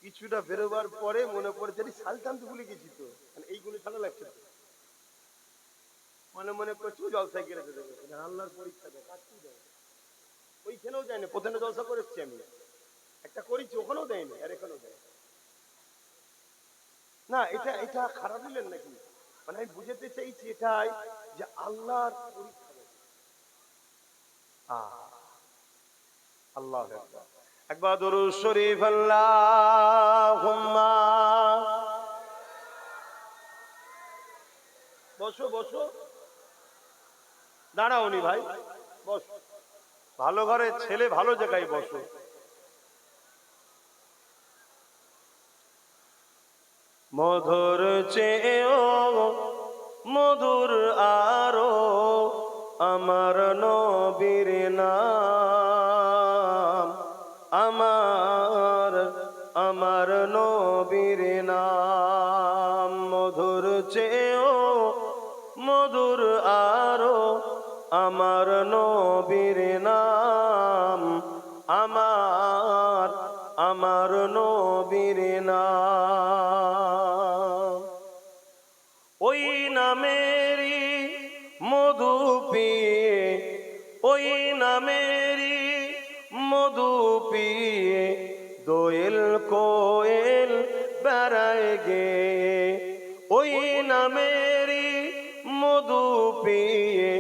কিছুটা বেরোবার পরে মনে পড়েছে শাল টানতে ভুলে গেছি তো, এইগুলো ছাড়া লাগছে। মনে মনে করছি জলসা গেড়েতে দেবে, আল্লাহর পরীক্ষা দেয়, কাজটি দেয়। ওইখানেও যায়নি, প্রথমে জলসা করেছি আমি, একটা করেছি, ওখানেও দেয়নি, আর এখানেও দেয় না। এটা এটা খারাপ দিলেন নাকি? মানে আমি বুঝাতে চাইছি এটাই যে আল্লাহর পরীক্ষা দেয়। আল্লাহ একবার দরুদ শরীফ আল্লাহুম্মা। বসো বসো, দাঁড়াওনি ভাই, বসো। ভালো ঘরের ছেলে, ভালো জায়গায় বসো। মধুর চেয়েও মধুর আরো আমার নবীর নাম, আমার নবীর নাম। মধুর চেয়েও মধুর আরো আমার নবীর নাম, আমার নবীর নাম। ওই নামেরই মধু পিয়ে, ওই নামেরই মধু পিয়ে দোয়েল কোয়েল বেড়ায় গে। ওই নামেরই মধু পিয়ে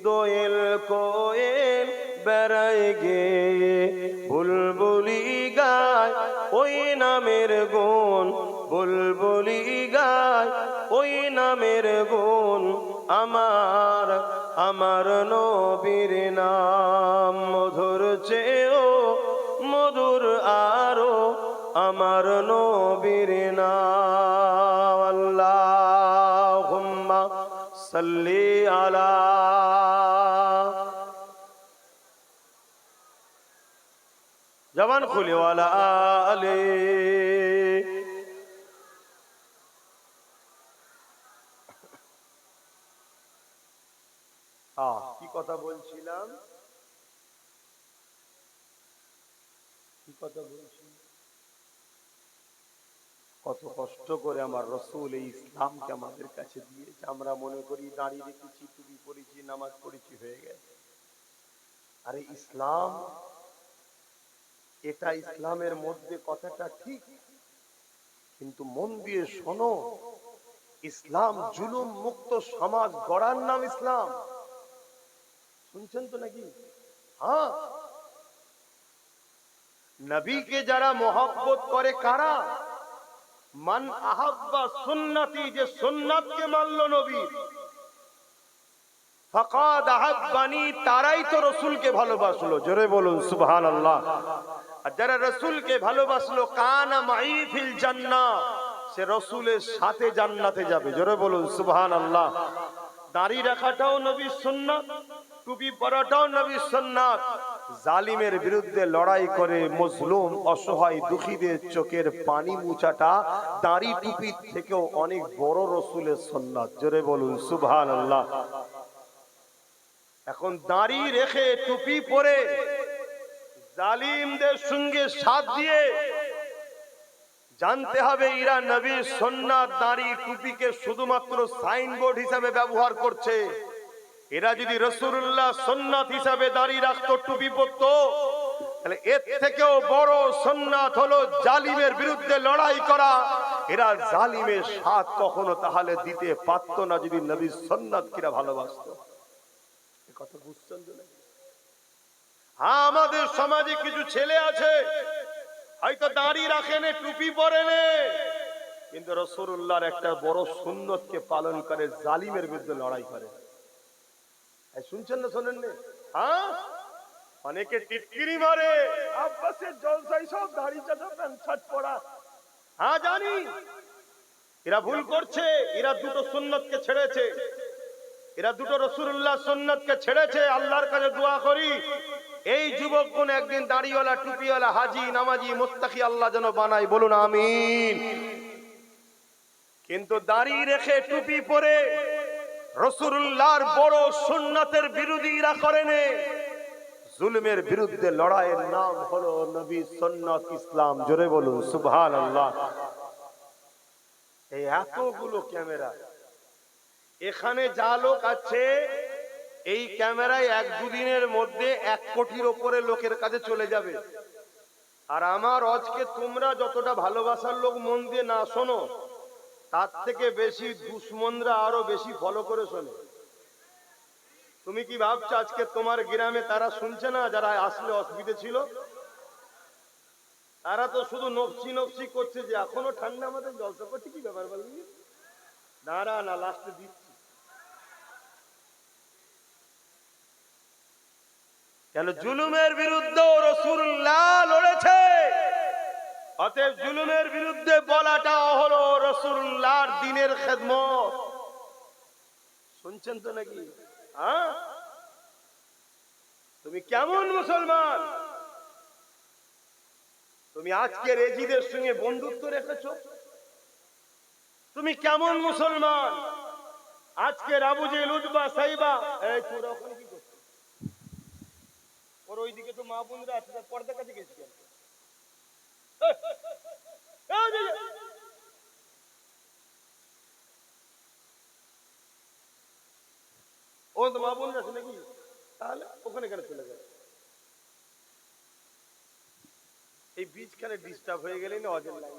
দোয়েল কোয়েল বেড়ায় গে। বুলবুলি গায় ওই নামের গুণ, বুলবুলি গায় ওই নামের গুণ, আমার নবীর নাম। মধুর চেয়েও মধুর আরো আমার নবীর নাম। আল্লাহুম্মা সাল্লি আলা জবান খুলে ওয়ালা আলে। কি কথা বলছিলাম, কি কথা বলছি? কত কষ্ট করে আমার রসুল এই ইসলামকে আমাদের কাছে দিয়েছে। আমরা মনে করি দাঁড়িয়ে রেখেছি, টুপি পড়েছি, নামাজ পড়েছি, হয়ে গেছে। আরে ইসলাম, এটা ইসলামের মধ্যে কথাটা ঠিক, কিন্তু মন দিয়ে শোনো, ইসলাম জুলুম মুক্ত সমাজ গড়ার নাম ইসলাম। শুনছেন তো নাকি? হ্যাঁ, নবীকে যারা মহব্বত করে কারা? মান আহাব্বা সুন্নতি, যে সুন্নাতকে মানল নবী, ফাকাদ আহাব্বানি, তারাই তো রাসূলকে ভালোবাসলো। জোরে বলুন সুবহানাল্লাহ। আর যারা রাসূলকে ভালোবাসলো, কানা মাই ফিল জান্নাহ, সে রাসূলের সাথে জান্নাতে যাবে। জোরে বলুন সুবহানাল্লাহ। দাড়ি রাখাটাও নবীর সুন্নাত, টুপি পরাটাও নবীর সুন্নাত। জালিমের বিরুদ্ধে লড়াই করে মজলুম অসহায় দুঃখীদের চোখের পানি মুছাটা দাড়ি টুপির থেকেও অনেক বড় রাসূলের সুন্নাত। জোরে বলুন সুবহানাল্লাহ। এখন দাড়ি রেখে টুপি পরে জালিমদের সঙ্গে সাথ দিয়ে জানতে হবে এরা নবীর সুন্নাত দাড়ি টুপিকে শুধুমাত্র সাইনবোর্ড হিসাবে ব্যবহার করছে। এরা যদি রাসূলুল্লাহ সুন্নাত হিসাবে দাড়ি রাখতো, টুপি পরতো, তাহলে এর থেকেও বড় সুন্নাত হলো জালিমের বিরুদ্ধে লড়াই করা। এরা জালিমের সাথ কখনো তাহলে দিতে পারত না যদি নবীর সুন্নাত কিরা ভালোবাসতো। এই কথা বুঝছেন তো নাকি? হ্যাঁ, আমাদের সমাজে কিছু ছেলে আছে হয়তো দাড়ি রাখেনে, টুপি পরেনে, কিন্তু রাসূলুল্লাহর একটা বড় সুন্নতকে পালন করে, জালিমের বিরুদ্ধে লড়াই করে। শুনছেন না শোনেন না? হ্যাঁ, অনেকে টিটকিরি মারে, আব্বাসের জলসাই সব দাড়ি চাচা প্যান্ট শার্ট পরা। হ্যাঁ জানি, এরা ভুল করছে। এরা দুটো সুন্নতকে ছেড়েছে, এরা দুটো রাসূলুল্লাহ সুন্নতকে ছেড়েছে। আল্লাহর কাছে দোয়া করি এই যুবকগণ একদিন দাড়িওয়ালা, টুপিওয়ালা, হাজি, নামাজি, মুত্তাকি আল্লাহ যেন বানায়। বলুন আমিন। কিন্তু দাড়ি রেখে টুপি পরে রাসূলুল্লাহর বড় সুন্নতের বিরোধীরা করেনে। জুলমের বিরুদ্ধে লড়াইয়ের নাম হলো নবী সুন্নাত, ইসলাম। জোরে বলুন সুবহানাল্লাহ। এই এতগুলো ক্যামেরা, এখানে যা লোক আছে, এই ক্যামেরায় এক দুদিনের মধ্যে 1 কোটির উপরে লোকের কাছে চলে যাবে। আর আমার আজকে তোমরা যতটা ভালোবাসার লোক মন দিয়ে না শোনো, তার থেকে বেশি দুশ্মনরা আরো বেশি ফলো করে শোনে। তুমি কি ভাবছো আজকে তোমার গ্রামে তারা শুনছে না? যারা আসলে অসুবিধা ছিল, তারা তো শুধু নকশি নকশি করছে যে এখনো ঠান্ডা, আমাদের জলসা করছে, কি ব্যাপার বলবি? দাঁড়া না, লাস্টে দিচ্ছি। কেন? জুলুমের বিরুদ্ধে রাসূলুল্লাহ লড়েছে, অতএব জুলুমের বিরুদ্ধে বলাটা হলো রাসূলুল্লাহর দ্বীনের খেদমত। শুনছেন তো নাকি? হ্যাঁ, তুমি কেমন মুসলমান? তুমি আজকে রেজিদের সঙ্গে বন্ধুত্ব রেখেছো? তুমি কেমন মুসলমান? আজকে আবু জেহেল, উতবা, সাইবা, এই তোরা ওখানে কি করছিস? ওর ওইদিকে তো মা বোনরা আছে, তার পর্দা কাছে গেছি কেন? ও তো মা বোনরা আছে নাকি? তাহলে ওখানে কেন চলে যায়? এই বীজখানে ডিস্টার্ব হয়ে গেলেই না অজের লাইন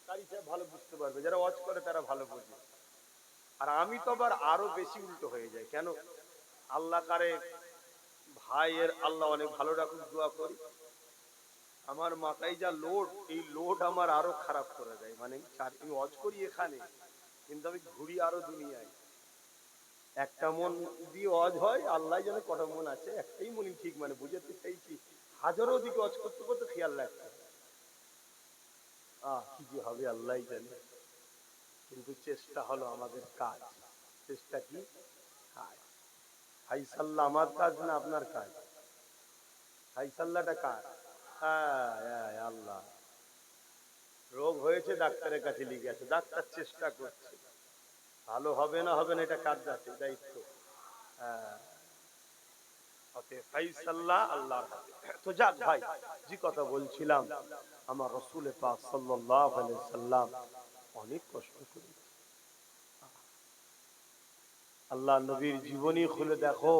কারি সাহেব ভালো বুঝতে পারবে, যারা ওয়াজ করে তারা ভালো বোঝে। আর আমি তো আবার আরো বেশি উল্টো হয়ে যায়। কেন? আল্লাহ কারে ভাইয়ের আল্লাহ অনেক ভালো রাখুক, দোয়া করি। আমার মাথায় যা লোড, এই লোড আমার আরো খারাপ করে দেয়। মানে আমি ওয়াজ করি এখানে, কিন্তু আমি ঘুরি আরো দুনিয়ায়। একটা মন দিয়ে ওয়াজ হয়, আল্লাহ জানে কটা মন আছে, একটাই মনই ঠিক। মানে বুঝাতে চাইছি, হাজারো দিকে ওয়াজ করতে করতে খেয়াল রাখতে কি যে হবে আল্লাহ জানে। কিন্তু চেষ্টা হলো আমাদের কাজ। চেষ্টা কি? ফাইসাল্লাহ আমার কাজ না আপনার কাজ? ফাইসাল্লাহটা কার? আল্লাহ। রোগ হয়েছে, ডাক্তারের কাছে লিখে আছে, ডাক্তার চেষ্টা করছে, ভালো হবে না হবে না এটা কার দায়িত্ব? ফাইসাল্লাহ আল্লাহর হাতে। তো যাক ভাই, যে কথা বলছিলাম, আমার রাসূল পাক সাল্লাল্লাহু আলাইহি সাল্লাম অনেক কষ্ট করেছে। আল্লাহ নবীর জীবনী খুলে দেখো,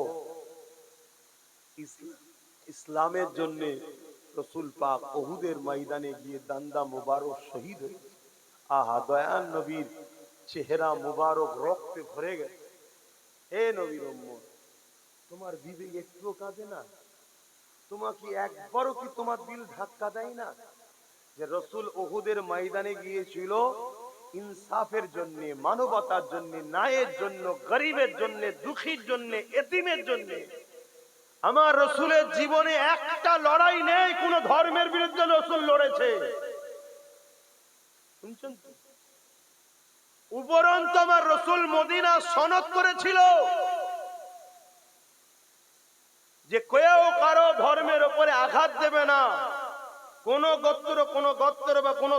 ইসলামের জন্য রাসূল পাক উহুদের ময়দানে গিয়ে দান্দা মুবারক শহীদ হয়েছে। আহা, দয়াল নবীর চেহারা মুবারক রক্তে ভরে গেছে। হে নবীর উম্মত, তোমার বিবেক একটু কাঁদে না? তোমাকে একবারও কি তোমার দিল ধাক্কা দেয় না যে রাসূল উহুদের ময়দানে গিয়েছিল ইনসাফের জন্য, মানবতার জন্য, ন্যায়ের জন্য, গরিবের জন্য, দুঃখীর জন্য, এতিমের জন্য? আমার রাসূলের জীবনে একটা লড়াই নেই কোন ধর্মের বিরুদ্ধে রাসূল লড়েছে। শুনছেন তো? উপরন্ত আমার রাসূল মদিনা সনদ করেছিল যে কেউ কারো ধর্মের উপরে আঘাত দেবে না, কোন গোত্র বা কোন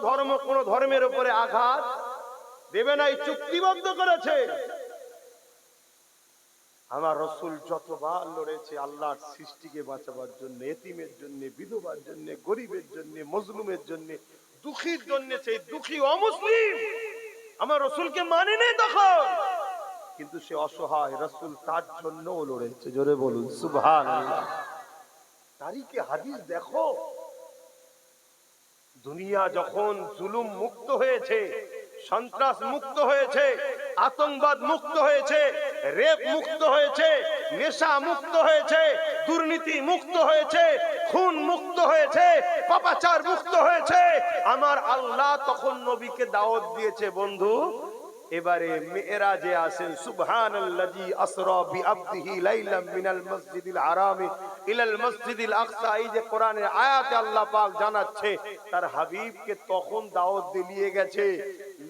ধর্মের উপরে আঘাত দেবে না, এই চুক্তিবদ্ধ করেছে। আমার রাসূল যতবার লড়েছে আল্লাহর সৃষ্টিকে বাঁচাবার জন্য, এতিমের জন্য, বিধবার জন্য, গরিবের জন্য, মজলুমের জন্য, দুঃখীর জন্য। সেই দুঃখী অমুসলিম আমার রাসূলকে মানে নেই তখন, কিন্তু সে অসহায়, রাসূল তার জন্যও লড়েছে। জোরে বলুন সুবহানাল্লাহ। তারিখে হাদিস দেখো, দুনিয়া যখন জুলুম মুক্ত হয়েছে, সন্ত্রাস মুক্ত হয়েছে, আতঙ্কবাদ মুক্ত হয়েছে, রেপ মুক্ত হয়েছে, নেশা মুক্ত হয়েছে, দুর্নীতি মুক্ত হয়েছে, খুন মুক্ত হয়েছে, পাপাচার মুক্ত হয়েছে, আমার আল্লাহ তখন নবীকে দাওয়াত দিয়েছে, বন্ধু এবারে মেরাজে আসেন। সুবহানাল্লাযী আসরা বিআবদিহি লাইলাম মিনাল মসজিদিল হারামি ইলাল মসজিদিল আকসা। এই যে কোরআনের আয়াতে আল্লাহ পাক জানাচ্ছে তার হাবিবকে তখন দাওয়াত দিয়ে গেছে।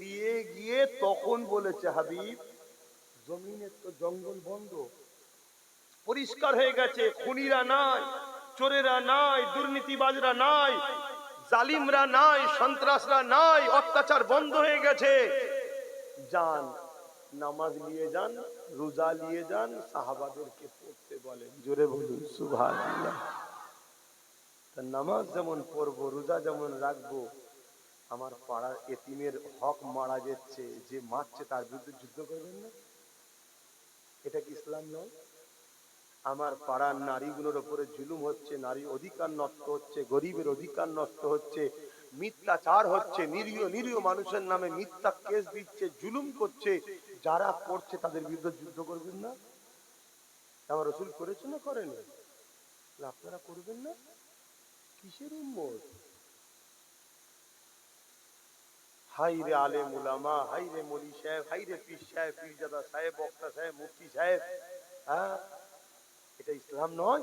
নিয়ে গিয়ে তখন বলেছে, হাবিব জমিনের তো জঙ্গল বন্ধ, পরিষ্কার হয়ে গেছে, খুনিরা নাই, চোরেরা নাই, দুর্নীতিবাজরা নাই, জালিমরা নাই, সন্ত্রাসরা নাই, অত্যাচার বন্ধ হয়ে গেছে। যান, নামাজ নিয়ে যান, রোজা নিয়ে যান, সাহাবাদেরকে পড়তে বলেন। জোরে বলুন সুবহানাল্লাহ। তা নামাজ যেমন পড়বো, রোজা যেমন রাখবো, আমার পাড়ার এতিমের হক মারা যাচ্ছে, যে মারছে তার বিরুদ্ধে যুদ্ধ করবেন না? এটা কি ইসলাম নয়? আমার পাড়ার নারীগুলোর উপরে জুলুম হচ্ছে, নারী অধিকার নষ্ট হচ্ছে, গরিবের অধিকার নষ্ট হচ্ছে, মিথ্যাচার হচ্ছে, নিরীহ মানুষের নামে মিথ্যা কেস দিচ্ছে, জুলুম করছে, যারা করছে তাদের বিরুদ্ধে যুদ্ধ করবেন না? আমার রাসূল করেছে না করেনি? আপনারা করবেন না? কিসের উম্মত? হাই রে আলেম উলামা, হাই রে মৌলী সাহেব, হাই রে পীর সাহেব, পীরজাদা সাহেব, বক্তা সাহেব, মুফতি সাহেব, এটা ইসলাম নয়।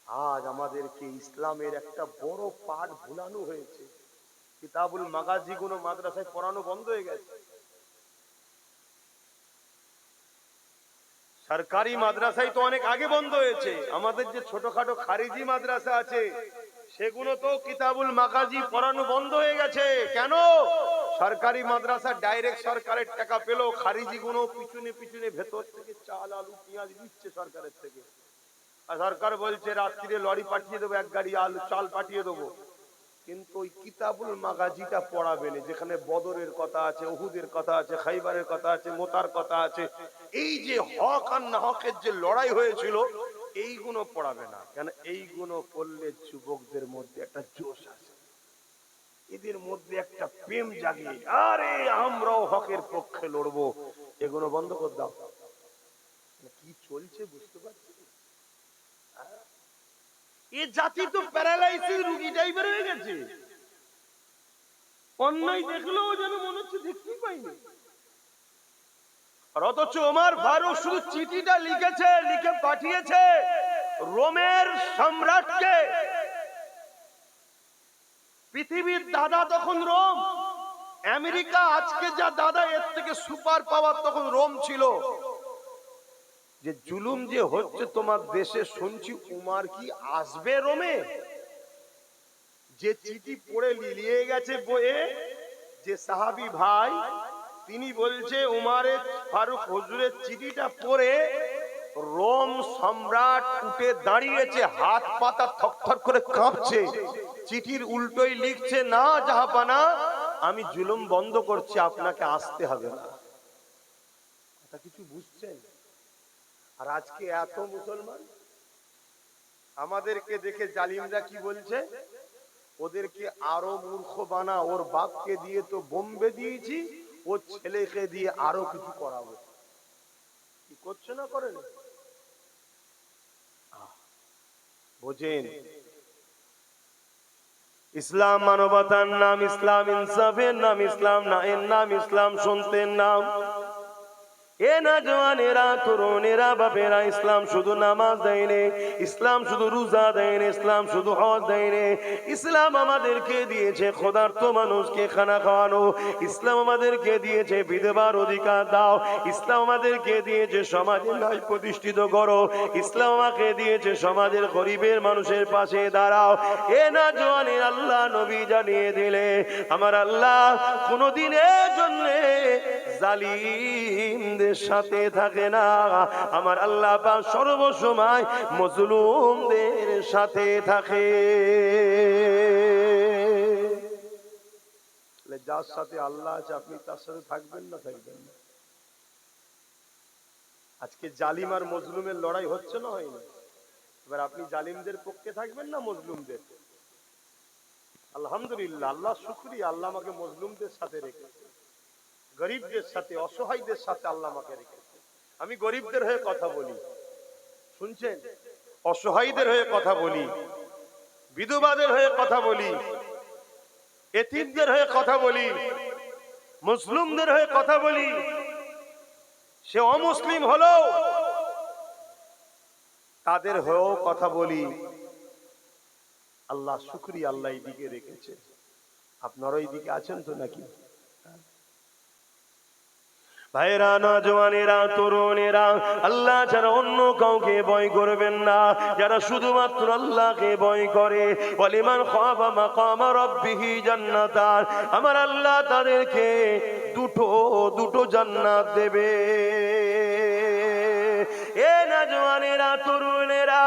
আজ আমাদেরকে ইসলামের একটা বড় পাঠ ভুলানো হয়েছে। কিতাবুল মাগাজি গুলো মাদ্রাসায় পড়ানো বন্ধ হয়ে গেছে। সরকারি মাদ্রাসায় তো অনেক আগে বন্ধ হয়েছে। আমাদের যে ছোটখাটো খারিজি মাদ্রাসা আছে সেগুলো তো কিতাবুল মাগাজি পড়ানো বন্ধ হয়ে গেছে। কেন? সরকারি মাদ্রাসা ডাইরেক্ট সরকারের টাকা পেল, খারিজি গুলো পিছনে পিছনে ভেতর থেকে চাল আলু পেঁয়াজ দিচ্ছে সরকারের থেকে। আর সরকার বলছে রাত্রিরে লরি পাঠিয়ে দেবো, এক গাড়ি আলু চাল পাঠিয়ে দেবো। কিন্তু ওই কিতাবুল মাগাজিটা পড়াবে না, যেখানে বদরের কথা আছে, উহুদের কথা আছে, খাইবারের কথা আছে, মোতার কথা আছে। এই যে হক আর না হকের যে লড়াই হয়েছিল এইগুলো পড়াবে না। কেন? এইগুলো পড়লে যুবকদের মধ্যে একটা জোশ আছে, এদের মধ্যে একটা প্রেম জাগে, আরে আমরাও হকের পক্ষে লড়বো। এগুলো বন্ধ করে দাও। কি চলছে বুঝতে পারছি। এই জাতি তো প্যারালাইসিস রোগী টাইপের হয়ে গেছে। অন্যায় দেখলেও যেন মনে হচ্ছে দেখতেই পাইনি। আর অথচ ওমর ফারুক শুধু চিঠিটা লিখেছে, লিখে পাঠিয়েছে রোমের সম্রাটকে। পৃথিবীর দাদা তখন রোম, আমেরিকা আজকে যা দাদা, এর থেকে সুপার পাওয়ার তখন রোম ছিল। যে জুলুম যে হচ্ছে তোমার দেশে শুনছি, উমার কি আসবে রোমে? যে চিঠি পড়ে লিলিয়ে গেছে বইয়ে, যে সাহাবী ভাই তিনি বলছে উমারে ফারুক হুজুরের চিঠিটা পড়ে রোম সম্রাট উঠে দাঁড়িয়েছে, হাত পাতা থরথর করে কাঁপছে, চিঠির উল্টোই লিখছে, না জাহাপানা, আমি জুলুম বন্ধ করছি, আপনাকে আসতে হবে না। এটা কিছু বুঝছেন? আর আজকে এত মুসলমান আমাদেরকে দেখে জালিমরা কি বলছে, ওদেরকে আরো মূর্খ বানা, ওর বাপকে দিয়ে তো বোম্বে দিয়েছি, ও ছেলেকে দিয়ে আরো কিছু করাবো। কি করছে না করেন? বোঝেন, ইসলাম মানবতার নাম, ইসলাম ইনসাফের নাম, ইসলাম না এর নাম, ইসলাম সন্তের নাম। এ না জওয়ানেরা, তরুণেরা, বাপেরা, ইসলাম শুধু নামাজ দেয়নি, ইসলাম শুধু রোজা দেয়নি, ইসলাম শুধু হজ দেয়নি। ইসলাম আমাদেরকে দিয়েছে ক্ষুধার্ত মানুষকে খানা খাওয়ানো, ইসলাম আমাদেরকে দিয়েছে বিধবার অধিকার দাও, ইসলাম আমাদেরকে দিয়েছে সমাজে ন্যায় প্রতিষ্ঠিত করো, ইসলাম আমাকে দিয়েছে সমাজের গরিবের মানুষের পাশে দাঁড়াও। এ না জওয়ানের আল্লাহ নবী জানিয়ে দিলে, আমার আল্লাহ কোনদিনের জন্য জালিমদের সাথে থাকে না, আমার আল্লাহ পাক সর্বসময় মজলুমদের সাথে থাকে। যার সাথে আল্লাহ আছে আপনি তার সাথে থাকবেন না থাকবেন না? আজকে জালিম আর মজলুমের লড়াই হচ্ছে না, হয়নি? এবার আপনি জালিমদের পক্ষে থাকবেন না মজলুমদের? আলহামদুলিল্লাহ, আল্লাহ শুকরিয়া, আল্লাহ আমাকে মজলুমদের সাথে রেখেছে, গরিবদের সাথে, অসহায়দের সাথে আল্লাহ আমাকে রেখেছে। আমি গরিবদের হয়ে কথা বলি, শুনছেন? অসহায়দের হয়ে কথা বলি, বিধবাদের হয়ে কথা বলি, এতিমদের হয়ে কথা বলি, মুসলিমদের হয়ে কথা বলি। সে অমুসলিম হলো তাদের হয়েও কথা বলি। আল্লাহ শুকরিয়া, আল্লাহ এইদিকে রেখেছে। আপনারা এইদিকে আছেন তো নাকি? ভাইরা, নওজওয়ানেরা, তরুণেরা, আল্লাহ ছাড়া অন্য কাউকে ভয় করবেন না। যারা শুধুমাত্র আল্লাহকে ভয় করে, ওয়ালিমান খাফা মাকাম রাব্বিহি জান্নাতান, আমার আল্লাহ তাদেরকে দুটো জান্নাত দেবে। এ নওজওয়ানেরা, তরুণেরা,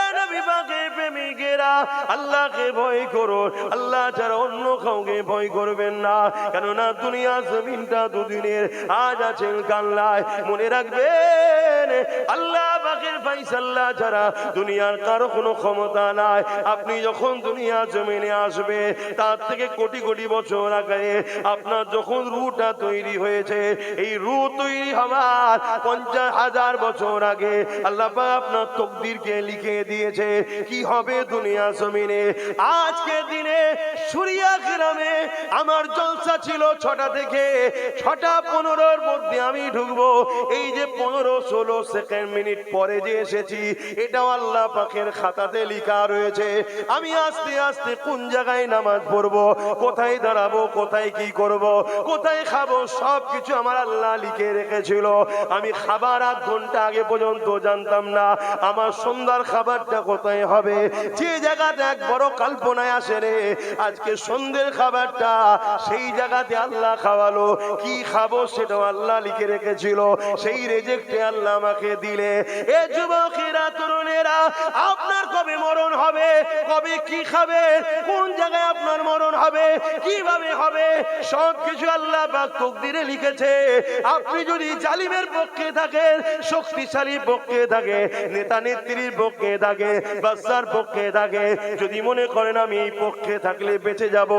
এ নবী পাকের প্রেমিকেরা, আল্লাহকে ভয় করো, আল্লাহ ছাড়া অন্য কাউকে ভয় করবেন না। কেননা দুনিয়া জমিনটা দুদিনের, আজ আছেন কাল নাই। মনে রাখবেন, আল্লাহ পাকের ফায়সালা ছাড়া দুনিয়ার কারো কোনো ক্ষমতা নাই। আপনি যখন দুনিয়া জমিনে আসবে, তার থেকে কোটি কোটি বছর আগে আপনার যখন রূহটা তৈরি হয়েছে, এই রূহ তৈরি হওয়ার 50,000 বছর আগে আল্লাহ পাক আপনার তকদিরকে লিখে দিয়েছে কি হবে দুনিয়া জমিনে। আজকে দিনে সুরিয়া গ্রামে আমার জলসা ছিল 6টা থেকে 6:15-র মধ্যে আমি ঢুকবো। এই যে 15-16 সেকেন্ড মিনিট পরে যে এসেছি, এটাও আল্লাহ পাকের খাতাতে লেখা রয়েছে। আমি আস্তে আস্তে কোন জায়গায় নামাজ পড়বো, কোথায় দাঁড়াবো, কোথায় কি করব, কোথায় খাবো, সবকিছু আমার আল্লাহ লিখে রেখেছিল। আমি খাবার আধ ঘন্টা আগে পর্যন্ত জানতাম না আমার সন্ধ্যার খাবারটা কোথায় হবে। যে জায়গাতে এক বড় কল্পনায় আসে রে, আজকে সন্ধ্যের খাবারটা সেই জায়গাতে আল্লাহ খাওয়ালো। কি খাবো সেটাও আল্লাহ লিখে রেখেছিল, সেই রেজেক্টে আল্লাহ আমাকে দিলে। এ যুবকেরা, তরুণেরা, আপনার কবে মরণ হবে, কবে কি খাবে, কোন জায়গায় আপনার মরণ হবে, কিভাবে হবে, সবকিছু আল্লাহ পাক তকদিরে লিখেছে। আপনি যদি জালিমের পক্ষে থাকেন, শক্তিশালী পক্ষে থাকে, নেতা নেত্রীর পক্ষে থাকে, বাদশার পক্ষে থাকে, যদি মনে করেন আমি এই পক্ষে থাকলে বেঁচে যাব,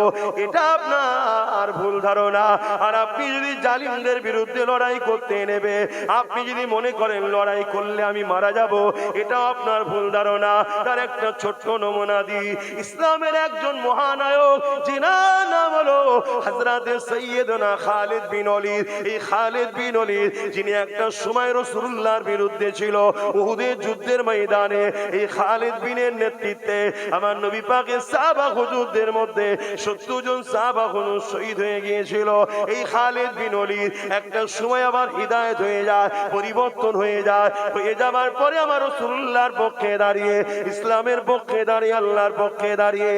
এটা আপনার ভুল ধারণা। আর আপনি যদি জালিমদের বিরুদ্ধে লড়াই করতে নেবে, আপনি যদি মনে করেন লড়াই করলে আমি মারা যাব, এটা আপনার ভুল ধারণা। তার একটা ছোট্ট নমুনা দিই। ইসলামের একজন মহানায়ক, যিনার নাম হলো হযরতে সাইয়েদনা খালিদ বিন ওলীদ। এই খালিদ বিন ওলীদ, যিনি একটা সময় রাসূলুল্লাহর বিরুদ্ধে ছিল, উহুদের যুদ্ধের ময়দানে এই খালিদ বিনের নেতৃত্বে আমার নবী পাকের সাহাবা হুজুরদের মধ্যে 70 জন সাহাবা হুজুর শহীদ হয়ে গিয়েছিল। এই খালিদ বিন ওলীদ একটা সময় আবার হিদায়াত হয়ে যায়, পরিবর্তন হয়ে যায়। হয়ে যাবার পরে আমার রাসূলুল্লাহর পক্ষে দাঁড়িয়ে, ইসলামের পক্ষে দাঁড়িয়ে, আল্লাহর পক্ষে দাঁড়িয়ে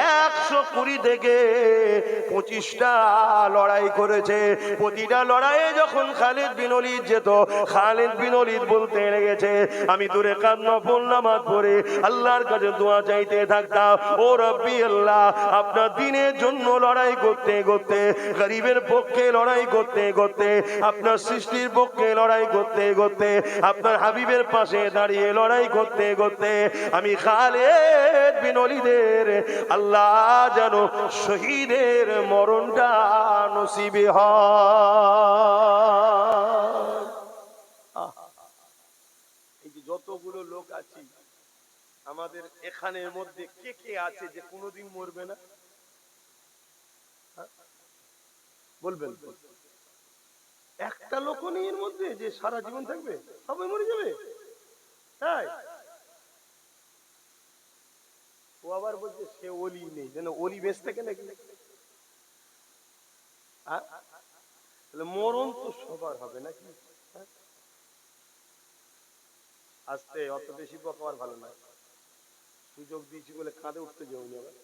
120 থেকে 25টা লড়াই করেছে। প্রতিটা লড়াইয়ে যখন খালিদ বিন ওলীদ যেত, খালিদ বিন ওলীদ বলতে লেগেছে, আমি দূরে কাজ নফল নামাজ পড়ে আল্লাহর কাছে দোয়া চাইতে থাকতাম, ও রব্বি আল্লাহ, আপনার দ্বীনের জন্য লড়াই করতে করতে, গরিবের পক্ষে লড়াই করতে করতে, আপনার সৃষ্টির পক্ষে লড়াই করতে করতে, আপনার হাবিবের পাশে দাঁড়িয়ে লড়াই করতে করতে আমি খালিদ বিন ওলীদের আল্লাহ যেন শহীদের মরণটা নসিবে হয়। এই যে যতগুলো লোক আছি আমাদের এখানের মধ্যে, কে কে আছে যে কোনোদিন মরবে না? বলবেন একটা লোক নেই এর মধ্যে যে সারা জীবন থাকবে, সবাই মরে যাবে। তাই ও আবার বলছে সে ওলি নেই, যেন ওলি বেঁচে থাকে নাকি। মরণ তো সবার হবে নাকি? আস্তে, অত বেশি বকার ভালো না। সুযোগ দিয়েছি বলে কাঁধে উঠতে যাওনি আবার,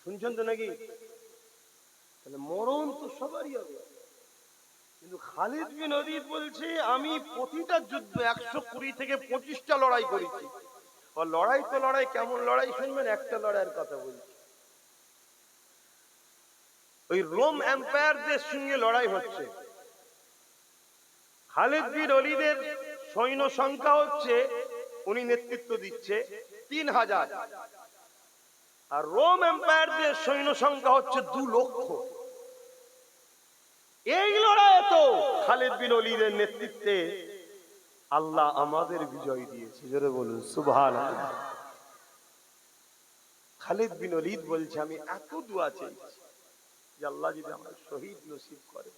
শুনছেন তো নাকি? তাহলে মরণ তো সবারই হবে। কিন্তু খালিদ বিন ওলীদ বলছে, আমি প্রতিটা যুদ্ধ 120 থেকে 25টা লড়াই করেছি। ও লড়াই তো লড়াই, কেমন লড়াই শুনবেন, একটা লড়াইয়ের কথা বলছি। ওই রোম এম্পায়ারদের সঙ্গে লড়াই হচ্ছে। খালিদ বিন ওলীদের সৈন্য সংখ্যা হচ্ছে, উনি নেতৃত্ব দিচ্ছে 3000, আর রোম এম্পায়ারদের সৈন্য সংখ্যা হচ্ছে 2 লক্ষ। এই লড়াইয়ে তো খালিদ বিন ওলীদের নেতৃত্বে আল্লাহ আমাদের বিজয় দিয়েছে। জোরে বলুন সুবহানাল্লাহ। খালিদ বিন ওলীদ বলছে, আমি এত দোয়া চাইছি যে আল্লাহ যদি আমার শহীদ নসিব করে,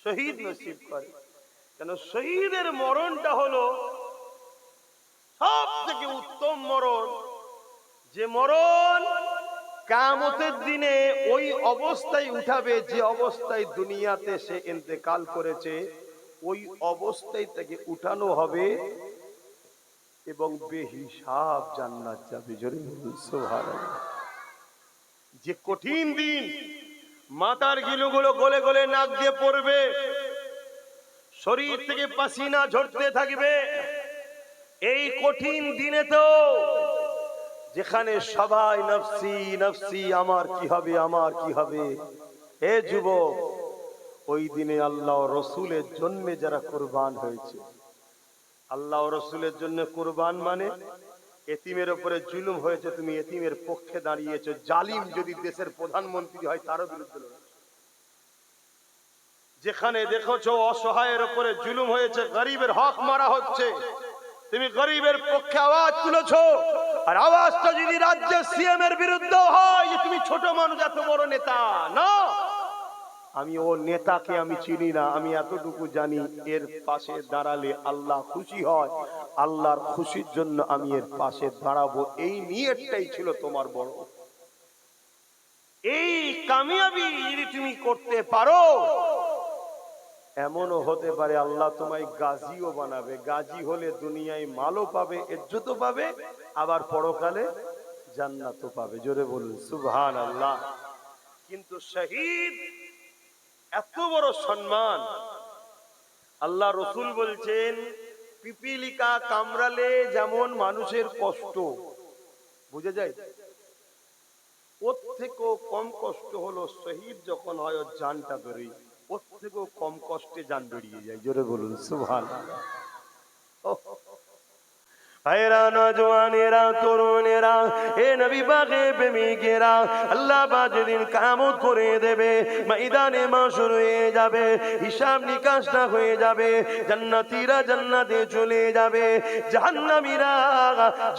শহীদ নসিব করে। কেন শহীদের মরণটা হলো সব থেকে উত্তম মরণ, যে মরণ কিয়ামতের দিনে ওই অবস্থায় উঠাবে যে অবস্থায় দুনিয়াতে সে ইন্তেকাল করেছে, ওই অবস্থায় তাকে উঠানো হবে এবং বেহিসাব জান্নাত যাবে। জোরে বলুন সুবহানাল্লাহ। যে কঠিন দিন, মাথার গিলুগুলো গলে গলে নাক দিয়ে পড়বে, শরীর থেকে পাসিনা ঝরতে থাকবে। এই কঠিন দিনে তো যেখানে সবাই নফসি নফসি, আমার কি হবে, আমার কি হবে। হে যুবক, ওই দিনে আল্লাহ রসুলের জন্য যারা কুরবান হয়েছে, আল্লাহ রসুলের জন্য কুরবান মানে এতিমের উপরে জুলুম হয়েছে, তুমি এতিমের পক্ষে দাঁড়িয়েছো। জালিম যদি দেশের প্রধানমন্ত্রী হয় তারও বিরুদ্ধে লড়েছো। যেখানে দেখেছো অসহায়ের উপরে জুলুম হয়েছে, গরিবের হক মারা হচ্ছে, তুমি গরিবের পক্ষে আওয়াজ তুলেছো। আর আওয়াজটা যদি রাজ্যের সিএম এর বিরুদ্ধে হয় যে তুমি ছোট মানুষ এত বড় নেতা না, আমি ও নেতাকে আমি চিনি না, আমি এতটুকু জানি এর পাশে দাঁড়ালে আল্লাহ খুশি হয়, আল্লাহর খুশির জন্য আমি এর পাশে দাঁড়াবো। এই নিয়তটাই ছিল তোমার বড়। এই কামিয়াবি যদি তুমি করতে পারো, এমনও হতে পারে আল্লাহ তোমায় গাজীও বানাবে। গাজী হলে দুনিয়ায় মালও পাবে, ইজ্জতও পাবে, আবার পরকালে জান্নাতও পাবে। জোরে বলুন সুবহানাল্লাহ। কিন্তু শহীদ এত বড় সম্মান, আল্লাহ রসুল বলছেন পিপিলিকা কামড়ালে যেমন মানুষের কষ্ট বুঝে যায়, ওর থেকেও কম কষ্ট হলো শহীদ যখন হয় ওর জানটা বেরোয়, ওর থেকেও কম কষ্টে জান বেরিয়ে যায়। জোরে বলুন সুবহানাল্লাহ। ভাইরা, নওজওয়ানেরা, তরুণেরা, এ নবী পাকে প্রেমিকেরা, আল্লাহ পাক যেদিন কিয়ামত করে দেবে, ময়দানে মাশর হয়ে যাবে, হিসাব নিকাশটা হয়ে যাবে, জান্নাতীরা জান্নাতে চলে যাবে, জাহান্নামীরা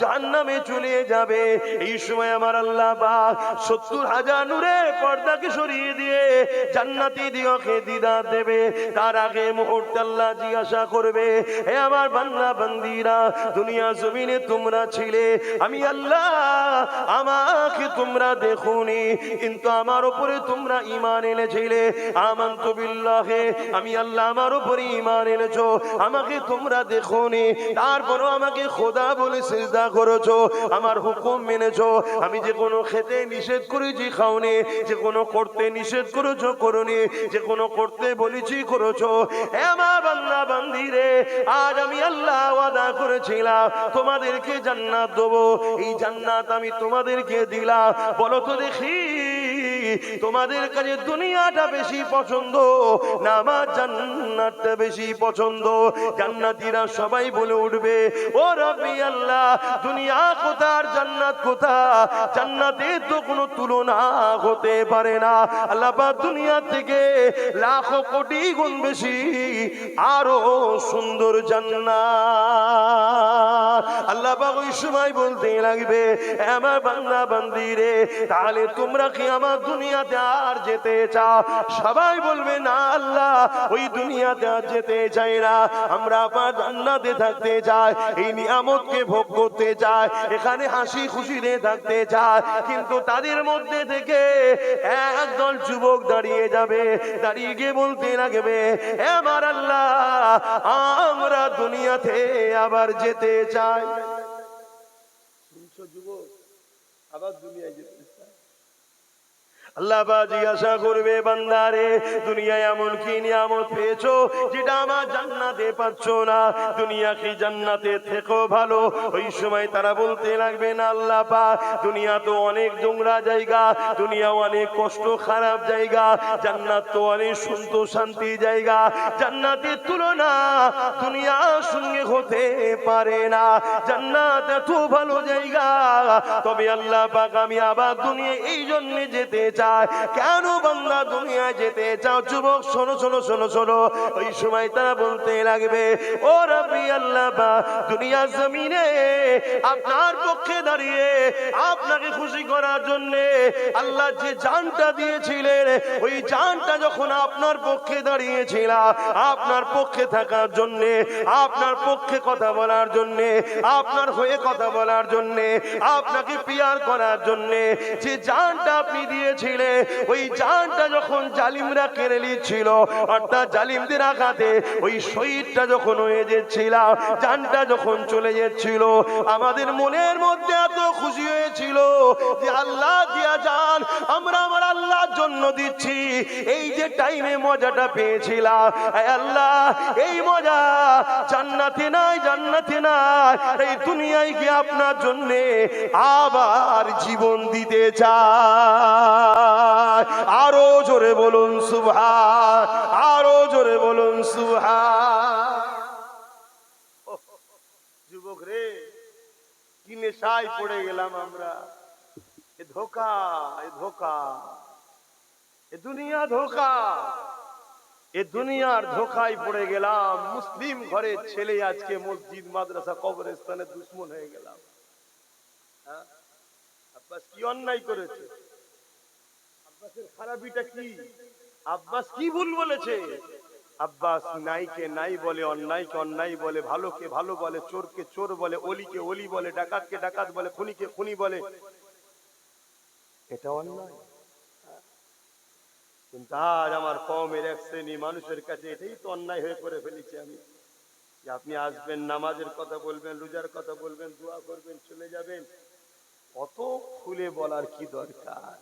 জাহান্নামে চলে যাবে। এই সময় আমার আল্লাহ পাক ৭০,০০০ নূরের পর্দাকে সরিয়ে দিয়ে জান্নাতি দিগকে দিদার দেবে। তার আগে মুহূর্তে আল্লাহ জিজ্ঞাসা করবে, হে আমার বান্দা বান্দীরা, দুনিয়া জমিনে তোমরা ছিলে, আমি আল্লাহ আমাকে তোমরা দেখোনি, কিন্তু আমার উপরে তোমরা ঈমান এনেছিলে। আমানতু বিল্লাহি, আমি আল্লাহ আমার উপরে ঈমান এনেছো, আমাকে তোমরা দেখোনি, তারপরও আমাকে খোদা বলে সিজদা করেছো, আমার হুকুম মেনেছো। আমি যে কোনো খেতে নিষেধ করেছি খাওনি, যে কোনো করতে নিষেধ করেছো করোনি, যে কোনো করতে বলেছি করেছো। হে আমার বান্দা বান্দীরে, আজ আমি আল্লাহ ওয়াদা করেছিলাম তোমাদেরকে জান্নাত দেবো, এই জান্নাত আমি তোমাদেরকে দিলাম। বলো তো দেখি তোমাদের কাছে দুনিয়াটা বেশি পছন্দ না আমার জান্নাতটা বেশি পছন্দ? জান্নাতীরা সবাই বলে উঠবে, ও রব্বি আল্লাহ, দুনিয়া কোথা আর জান্নাত কোথা? জান্নাতের তো কোনো তুলনা হতে পারে না। আল্লাহ পাক দুনিয়া থেকে লাখো কোটি গুণ বেশি আরো সুন্দর জান্নাত। আল্লাহ পাক ওই সময় বলতে লাগবে, আমার বান্দা বান্দিরে, তাহলে তোমরা কি আমার দুনিয়াতে আর যেতে চাও? সবাই বলবে, না আল্লাহ, ওই দুনিয়াতে আর যেতে চাই না, আমরা আপনার জান্নাতে থাকতে চাই, এই নিয়ামতকে ভোগ করতে চাই, এখানে হাসি খুশিতে থাকতে চাই। কিন্তু তাদের মধ্যে থেকে একদল যুবক দাঁড়িয়ে যাবে, দাঁড়িয়ে গিয়ে বলতে লাগবে, আমার আল্লাহ, আমরা দুনিয়াতে আবার যেতে চাই। শুনছো যুবক, আবার দুনিয়ায় যেতে চাই। আল্লাহ পাক জিজ্ঞাসা করবে, বান্দারে, দুনিয়ায় এমন কি নিয়ামত পেয়েছো যেটা আমার জান্নাতে পাচ্ছ না? দুনিয়া কি জান্নাতে থেকেও ভালো? ওই সময় তারা বলতে লাগবে, না আল্লাহ পাক, দুনিয়া তো অনেক নোংরা জায়গা, দুনিয়া অনেক কষ্ট খারাপ জায়গা, জান্নাত তো অনেক সুন্দর শান্তি জায়গা, জান্নাতের তুলনা দুনিয়ার সঙ্গে হতে পারে না, জান্নাত এত ভালো জায়গা। তবে আল্লাহ পাক, আমি আবার দুনিয়া এই জন্য যেতে চাই। কেন বান্দা দুনিয়ায় যেতে চাও? যুবক শোনো শোনো শোনো শোনো। ওই সময় তারা বলতে লাগবে, ও রব্বি আল্লাহ পাক, দুনিয়ার জমিনে আপনার পক্ষে দাঁড়িয়ে আপনাকে খুশি করার জন্য আল্লাহ যে জানটা দিয়েছিলেন, ওই জানটা যখন আপনার পক্ষে দাঁড়িয়েছিলাম, আপনার পক্ষে থাকার জন্য, আপনার পক্ষে কথা বলার জন্য, আপনার হয়ে কথা বলার জন্য, আপনাকে পিয়ার করার জন্য যে জানটা আপনি দিয়েছিলেন, ওই জানটা যখন জালিমরা কেড়ে নিচ্ছিল, অর্থাৎ জালিমদের আঘাতে ওই শহীদটা যখন হয়ে যাচ্ছিল, জানটা যখন চলে যাচ্ছিল, আমাদের মনের মধ্যে এত খুশি হয়েছিল যে আল্লাহ দিয়া জান আমরা আমার আল্লাহর জন্য দিচ্ছি। এই যে টাইমে মজাটা পেয়েছিলাম, আল্লাহ এই মজা জান্নাতে নাই, জান্নাতে নাই, এই দুনিয়ায় কি আপনার জন্য আবার জীবন দিতে চাই। আরো জোরে বলুন সুবহান, আরো জোরে বলুন সুবহান। যুবক রে, কি নেশায় পড়ে গেলাম আমরা। এ ধোকা, এ ধোকা, এ দুনিয়া ধোকা, এ দুনিয়ার ধোকায় পড়ে গেলাম। মুসলিম ঘরের ছেলে আজকে মসজিদ মাদ্রাসা কবরস্থানে দুশ্মন হয়ে গেলাম। হ্যাঁ? আব্বাস কি অন্যায় করেছে? আব্বাসের খারাপিটা কি? আব্বাস কি ভুল বলেছে? আব্বাস নাইকে নাই বলে, অন্যায়কে অন্যায় বলে, ভালোকে ভালো বলে, চোরকে চোর বলে, অলিকে অলি বলে, ডাকাতকে ডাকাত বলে, খুনিকে খুনি বলে। এটা অন্যায়। কিন্তু আজ আমার কওমের এক শ্রেণী মানুষের কাছে এটাই তো অন্যায় হয়ে করে ফেলেছি আমি, যে আপনি আসবেন, নামাজের কথা বলবেন, রোজার কথা বলবেন, দোয়া করবেন, চলে যাবেন। কত খুলে বলার কি দরকার?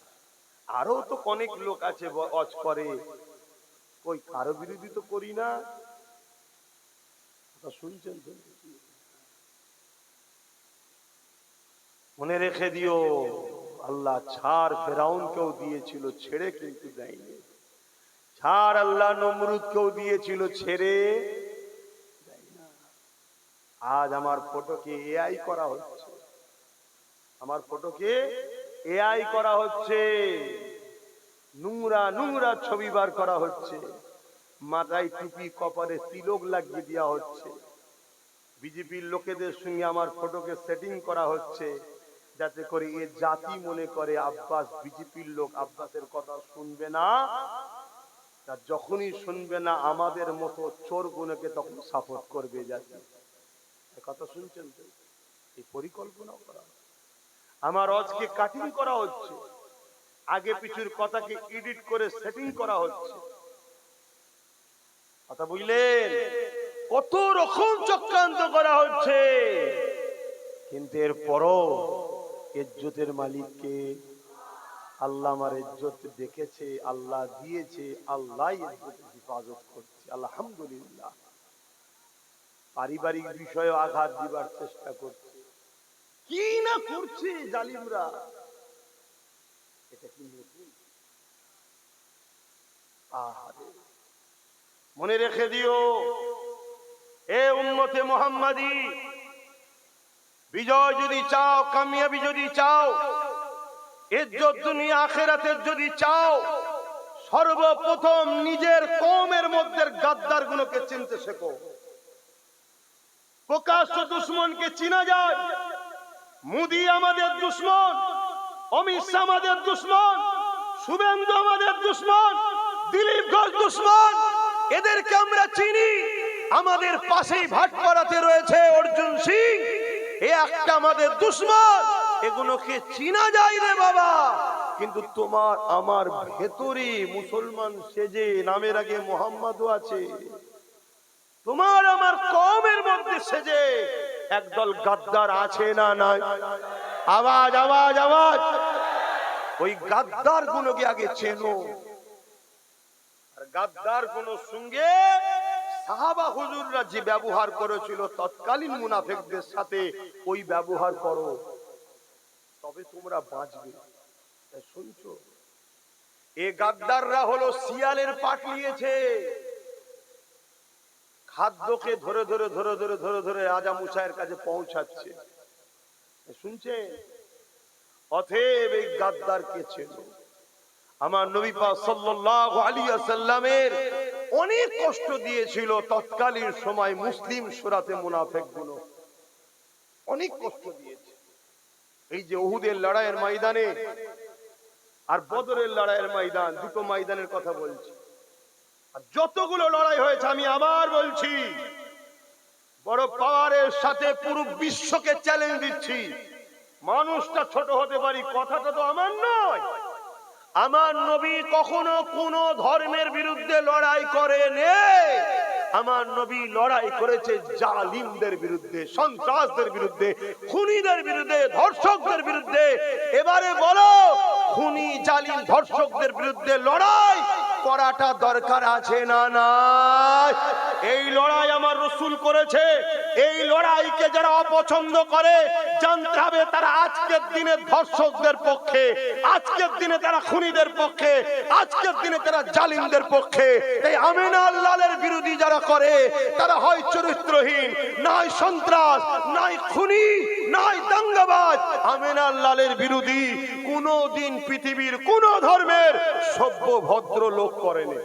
আরো তো অনেক লোক আছে ওয়াজ করে, কই কারো বিরোধী তো করি না। কথা শুনছেন তো? মনে রেখে দিও, আল্লাহ ছাড় ফেরাউনকেও দিয়েছিল, ছেড়ে কিন্তু দেয়নি। ছাড় আল্লাহ নমরুদকেও দিয়েছিল, ছেড়ে দেয় না। আজ আমার ফটোকে এআই করা হচ্ছে, আমার ফটোকে এআই করা হচ্ছে, নোংরা নোংরা ছবি বার করা হচ্ছে, মাথায় টুপি কপালে তিলক লাগিয়ে দেওয়া হচ্ছে। বিজেপির লোকেদের সঙ্গে আমার ফটোকে সেটিং করা হচ্ছে, যাতে করে এ জাতি মনে করে আব্বাস বিজেপির লোক, আব্বাসের কথা শুনবে না। যখনই শুনবে না, আমাদের মতো চোর গুলোকে তখন সাপোর্ট করবে জাতি। কথা শুনছেন তো? এই পরিকল্পনা করা, আমার আজকে কাটিং করা হচ্ছে, আগে পিছুর কথাকে এডিট করে সেটিং করা হচ্ছে। কথা বুঝলেন? কত রকম চক্রান্ত করা হচ্ছে, কিন্তু এরপরও ইজ্জতের মালিককে আল্লাহ। আমার ইজ্জত দেখেছে, আল্লাহ দিয়েছে, আল্লাহ ইজ্জতের হেফাজত করছে, আলহামদুলিল্লাহ। পারিবারিক বিষয়ে আঘাত দিবার চেষ্টা করছে, কি না করছে জালিমরা। এটা কি নতুন? আহারে, মনে রেখে দিও, এ উম্মতে মুহাম্মাদি, বিজয় যদি চাও, কামিয়াবি যদি চাও, ইজ্জত দুনিয়া আখিরাতের যদি চাও, সর্বপ্রথম নিজের কওমের মধ্যে গাদ্দার গুলোকে চিনতে শেখো। প্রকাশ্য দুশমনকে চিনা যায়। মোদি আমাদের দুশমন, অমিত শাহ আমাদের দুশমন, শুভেন্দু আমাদের দুশমন, দিলীপ ঘোষ দুশমন, এদেরকে আমরা চিনি। আমাদের পাশেই ভাটপাড়াতে রয়েছে অর্জুন সিং, এ একটা আমাদের দুশমন। এগুলোকে চিনা যায় রে বাবা। কিন্তু তোমার আমার ভেতরে মুসলমান সেজে নামের আগে মোহাম্মদও আছে, তোমার আমার কওমের মধ্যে সেজে একদল গাদ্দার আছে না নাই? আওয়াজ আওয়াজ আওয়াজ। ওই গাদ্দার গুলোকে আগে চেনো, আর গাদ্দার গুলো সঙ্গে সাহাবা হুজুররা যে ব্যবহার করেছিল তৎকালীন মুনাফিকদের সাথে, ওই ব্যবহার করো, তবে তোমরা বাঁচবে। শুনছো? এ গাদ্দাররা হলো শিয়ালের পাট নিয়েছে, খাদ্যকে ধরে ধরে ধরে ধরে ধরে ধরে রাজা মুসাইয়ের কাছে পৌঁছাচ্ছে। শুনছে? অতএব এই গাদ্দারকে চেনো। আমার নবী পাক সাল্লাল্লাহু আলাইহি ওয়াসাল্লামের অনেক কষ্ট দিয়েছিল তৎকালীন সময় মুসলিম সুরাতে মুনাফিকগুলো, অনেক কষ্ট দিয়েছে। এই যে উহুদের লড়াইয়ের ময়দানে আর বদরের লড়াইয়ের ময়দান, দুটো ময়দানের কথা বলছি। আর যতগুলো লড়াই হয়েছে, আমি আবার বলছি, বড় পাওয়ারের সাথে পুরো বিশ্বকে চ্যালেঞ্জ দিচ্ছি। মানুষটা ছোট হতে পারি, কথাটা তো আমার নয়। আমার নবী কখনো কোন ধর্মের বিরুদ্ধে লড়াই করেনি। আমার নবী লড়াই করেছে জালিমদের বিরুদ্ধে, সন্ত্রাসদের বিরুদ্ধে, খুনিদের বিরুদ্ধে, ধর্ষকদের বিরুদ্ধে। এবারে বলো, খুনি জালিম ধর্ষকদের বিরুদ্ধে লড়াই করাটা দরকার আছে না নাই? এই লড়াই আমার রাসূল করেছে। এই লড়াইকে যারা অপছন্দ করে, জানতে হবে তারা আজকের দিনে ধর্ষকদের পক্ষে, আজকের দিনে তারা খুনিদের পক্ষে, আজকের দিনে তারা জালিমদের পক্ষে। এই আমিনা আল্লাহর বিরোধী যারা করে, তারা হয় চরিত্রহীন, নয় সন্ত্রাস, নয় খুনি, নয় দাঙ্গাবাজ। আমিনা আল্লাহর বিরোধী কোনদিন পৃথিবীর কোন ধর্মের সভ্য ভদ্র লোক করেনি।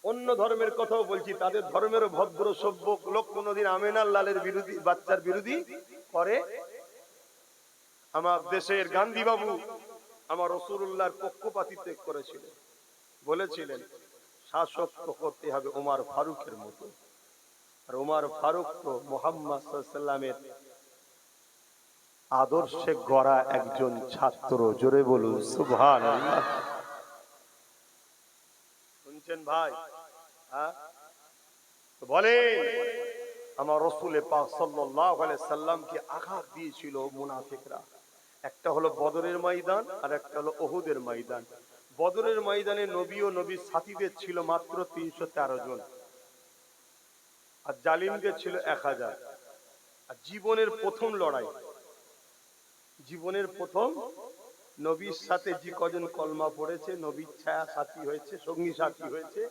অন্য ধর্মের কথাও বলছি, তাদের ধর্মেরও ভদ্র সভ্য লোক কোনোদিন আমেনার লালের বিরোধী, বাচ্চার বিরোধী করে? আমার দেশের গান্ধী বাবু আমার রাসূলুল্লাহর পক্ষপাতিত্ব করেছিলেন, বলেছিলেন শাসক তো করতে হবে ওমর ফারুকের মতো। আর ওমর ফারুক তো মুহাম্মদ সাল্লাল্লাহু আলাইহি ওয়াসাল্লামের আদর্শে গড়া একজন ছাত্র। জোরে বলুন সুবহানাল্লাহ। শুনছেন ভাই? হ্যাঁ, বলে আমার রাসূল পাক সাল্লাল্লাহু আলাইহি সাল্লামকে আঘাত দিয়েছিল মুনাফিকরা। একটা হলো বদরের ময়দান, আর একটা হলো উহুদের ময়দান। বদরের ময়দানে নবী ও নবীর সাথীদের ছিল মাত্র 313 জন, আর জালিমদের ছিল 1000। আর জীবনের প্রথম লড়াই, জীবনের প্রথম নবীর সাথে যে কজন কলমা পড়েছে, নবীর ছায়া সাথী হয়েছে, সঙ্গী সাথী হয়েছে,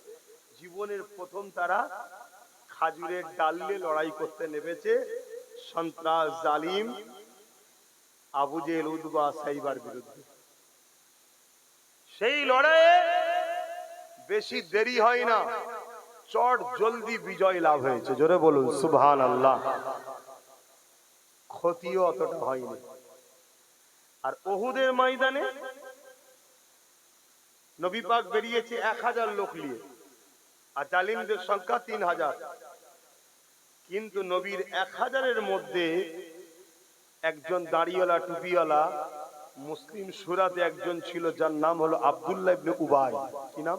জীবনের প্রথম তারা খাজুরের ডালে লড়াই করতে নেমেছে সন্ত্রাস জালিম আবু জেহেল উতবা সাইবার বিরুদ্ধে। সেই লড়াইয়ে বেশি দেরি হয় না, চট জলদি বিজয় লাভ হয়েছে। জোরে বলুন সুবহানাল্লাহ। ক্ষতিও অতটা হয়নি। আর উহুদের ময়দানে নবী পাক বেরিয়েছে 1000 লোক নিয়ে, আর জালিমদের সংখ্যা 3000। কিন্তু নবীর 1000-এর মধ্যে একজন দাড়িওয়ালা টুপিওয়ালা মুসলিম সুরাতে একজন ছিল, যার নাম হলো আব্দুল্লাহ ইবনে উবাই। কি নাম?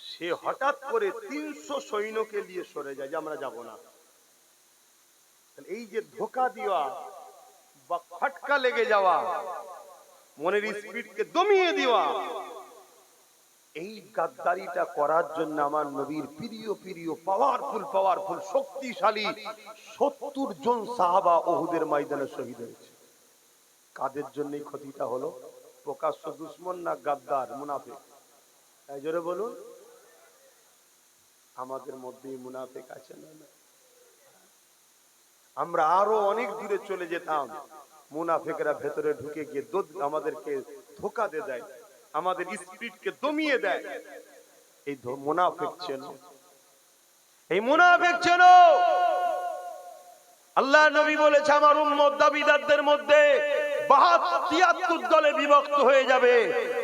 সে হঠাৎ করে 300 সৈন্যকে নিয়ে সরে যায় যে আমরা যাব না। এই যে ধোঁকা দেওয়া বা খটকা লেগে যাওয়া, মনের স্পিডকে দমিয়ে দেওয়া, এই গাদ্দারিটা করার জন্য আমার নবীর প্রিয় প্রিয় পাওয়ারফুল শক্তিশালী 70 জন সাহাবা উহুদের ময়দানে শহীদ হয়েছে। কাদের জন্য এই ক্ষতিটা হলো? প্রকাশ্য দুশমন না গাদ্দার মুনাফিক? তাই জোরে বলুন। আমাদের মধ্যেই মুনাফিক আছে না? আমরা আরো অনেক দূরে চলে যেতাম, মুনাফিকরা ভেতরে ঢুকে গিয়ে আমাদেরকে ধোঁকা দিয়ে দেয়, আমাদের স্পিডকে দমিয়ে দেয়। এই মুনাফিক চেনো, এই মুনাফিক চেনো। আল্লাহ নবী বলেছে আমার উম্মত দাবিদারদের মধ্যে 73 দলে বিভক্ত হয়ে যাবে।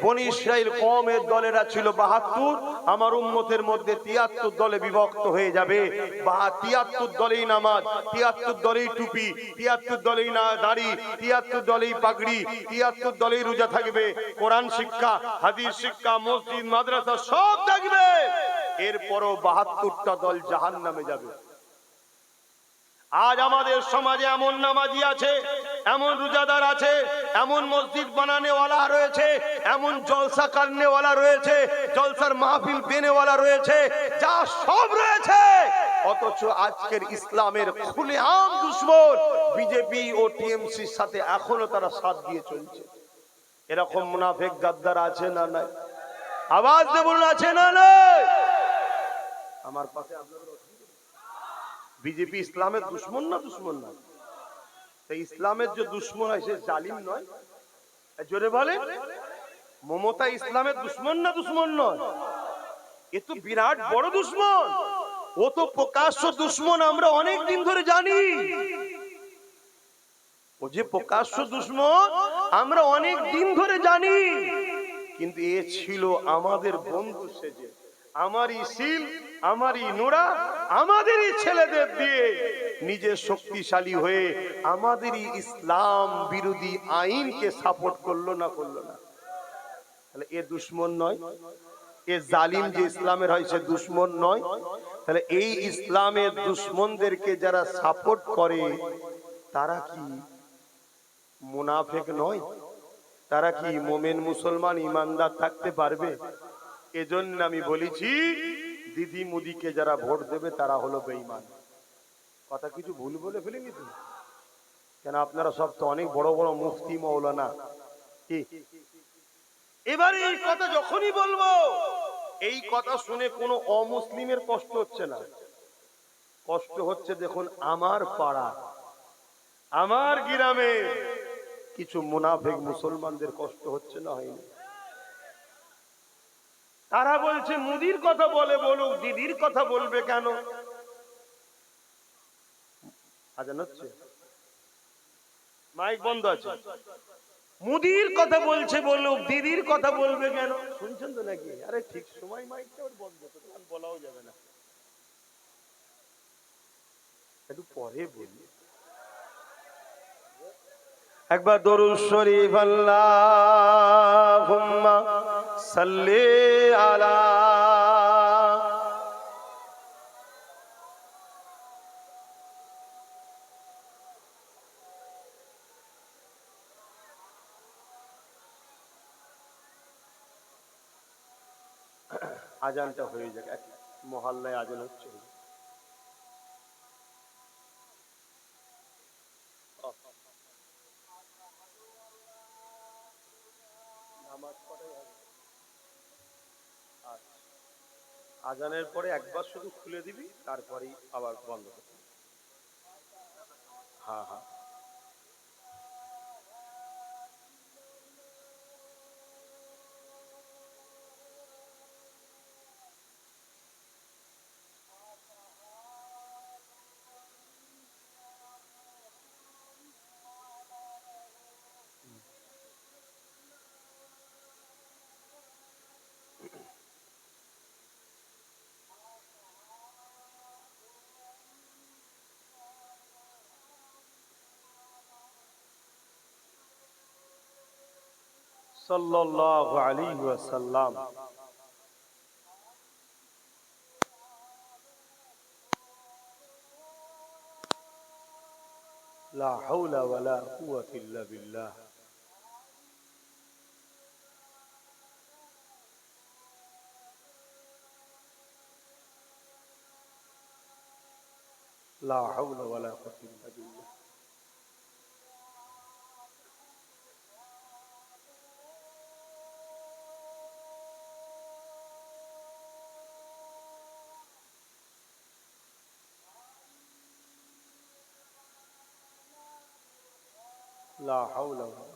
বনি ইসরাইল কওমের দলেরা ছিল 72, আমার উম্মতের মধ্যে 73 দলে বিভক্ত হয়ে যাবে। 73 দলেই নামাজ, 73 দলেই টুপি, 73 দলেই না দাড়ি, 73 দলেই পাগড়ি, 73 দলেই রোজা থাকবে, কোরআন শিক্ষা, হাদিস শিক্ষা, মসজিদ মাদ্রাসা সব থাকবে। এরপরও 72টা দল জাহান্নামে যাবে। আজ আমাদের সমাজে এমন নামাজি আছে, এমন রোজাদার আছে, এমন মসজিদ বানানেওয়ালা রয়েছে, এমন জলসা করনেওয়ালা রয়েছে, জলসার মাহফিল দেনেওয়ালা রয়েছে, যা সব রয়েছে, অথচ আজকের ইসলামের খুলেআম দুশমন বিজেপি ও টিএমসির সাথে এখনো তারা সাথ দিয়ে চলছে। এরকম মুনাফিক গাদ্দার আছে না নাই? আওয়াজ দিয়ে বলুন আছে না নাই? আমার পাশে আপনাদের বিজেপি ইসলামের দুশ্মন না? দুশ্মন না। ইসলামের যে দুশ্মন হয় সে জালিম নয়? জোরে বলে। মমতা ইসলামের দুশ্মন না? দুশ্মন নয়। এ তো বিরাট বড় দুশ্মন। ও তো প্রকাশ্য দুশ্মন, আমরা অনেক দিন ধরে জানি। ও যে প্রকাশ্য দুশ্মন আমরা অনেক দিন ধরে জানি, কিন্তু এ ছিল আমাদের বন্ধু সেজে, আমারই শিল, আমারই নোরা, আমাদেরই ছেলেদের দিয়ে নিজে শক্তিশালী হয়ে আমাদেরই ইসলাম বিরোধী আইনকে সাপোর্ট করলো না? করলো না? তাহলে এ দুশ্মন নয়? এ জালিম যে ইসলামের হয় সে দুশ্মন নয়? তাহলে এই ইসলামের দুশ্মনদেরকে যারা সাপোর্ট করে তারা কি মুনাফিক নয়? তারা কি মুমিন মুসলমান ইমানদার থাকতে পারবে? এজন্য আমি বলেছি দিদি মোদিকে যারা ভোট দেবে তারা হলো বেঈমান। কথা কিছু ভুল বলে ফেলিনি তো? কেন আপনারা সব তো অনেক বড় বড় মুফতি মৌলানা। কি এবারে এই কথা যখনই বলবো, এই কথা শুনে কোনো অমুসলিমের কষ্ট হচ্ছে না? কষ্ট হচ্ছে দেখুন আমার পাড়া, আমার গ্রামে কিছু মুনাফিক মুসলমানদের কষ্ট হচ্ছে না? হয়নি? তারা বলছে মুদির কথা বলে বলুক, দিদির কথা বলবে কেন? আজান হচ্ছে, মাইক বন্ধ আছে। মুদির কথা বলছে বলুক, দিদির কথা বলবে কেন? শুনছেন তো নাকি? আরে ঠিক সময় মাইকটা বন্ধ করে, বলাও যাবে না, একটু পরে বলি। একবার দরুদ শরীফ আল্লাহুম্মা সাল্লি আলা। আজানটা হয়ে যাক, এক মহল্লায় আজান হচ্ছে। আজানের পরে একবার শুধু খুলে দিবি, তারপরেই আবার বন্ধ করবি। হ্যাঁ হ্যাঁ। সাল্লাল্লাহু আলাইহি ওয়াসাল্লাম। লা হাওলা ওয়ালা কুওয়াতা ইল্লা বিল্লাহ। লা হাওলা ওয়ালা কুওয়াতা ইল্লা বিল্লাহ। লা হাওলা ওয়ালা।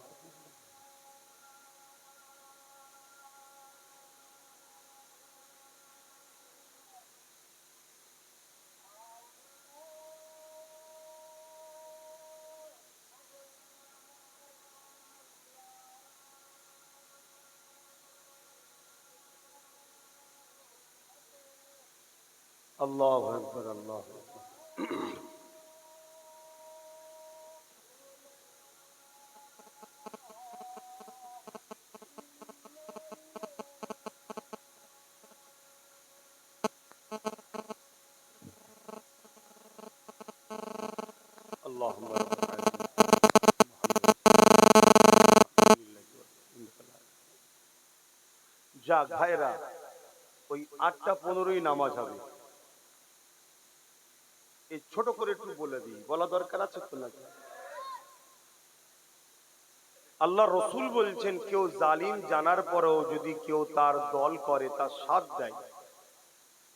আল্লাহু আকবার, আল্লাহু আকবার। আল্লাহুম্মা যাক ভাইরা, ওই 8:15 নামাজ হবে। এই ছোট করে একটু বলে দিই, বলা দরকার আছে তো নাকি? আল্লাহ রসুল বলছেন, কেউ জালিম জানার পরেও যদি কেউ তার দল করে, তার সাথ দেয়,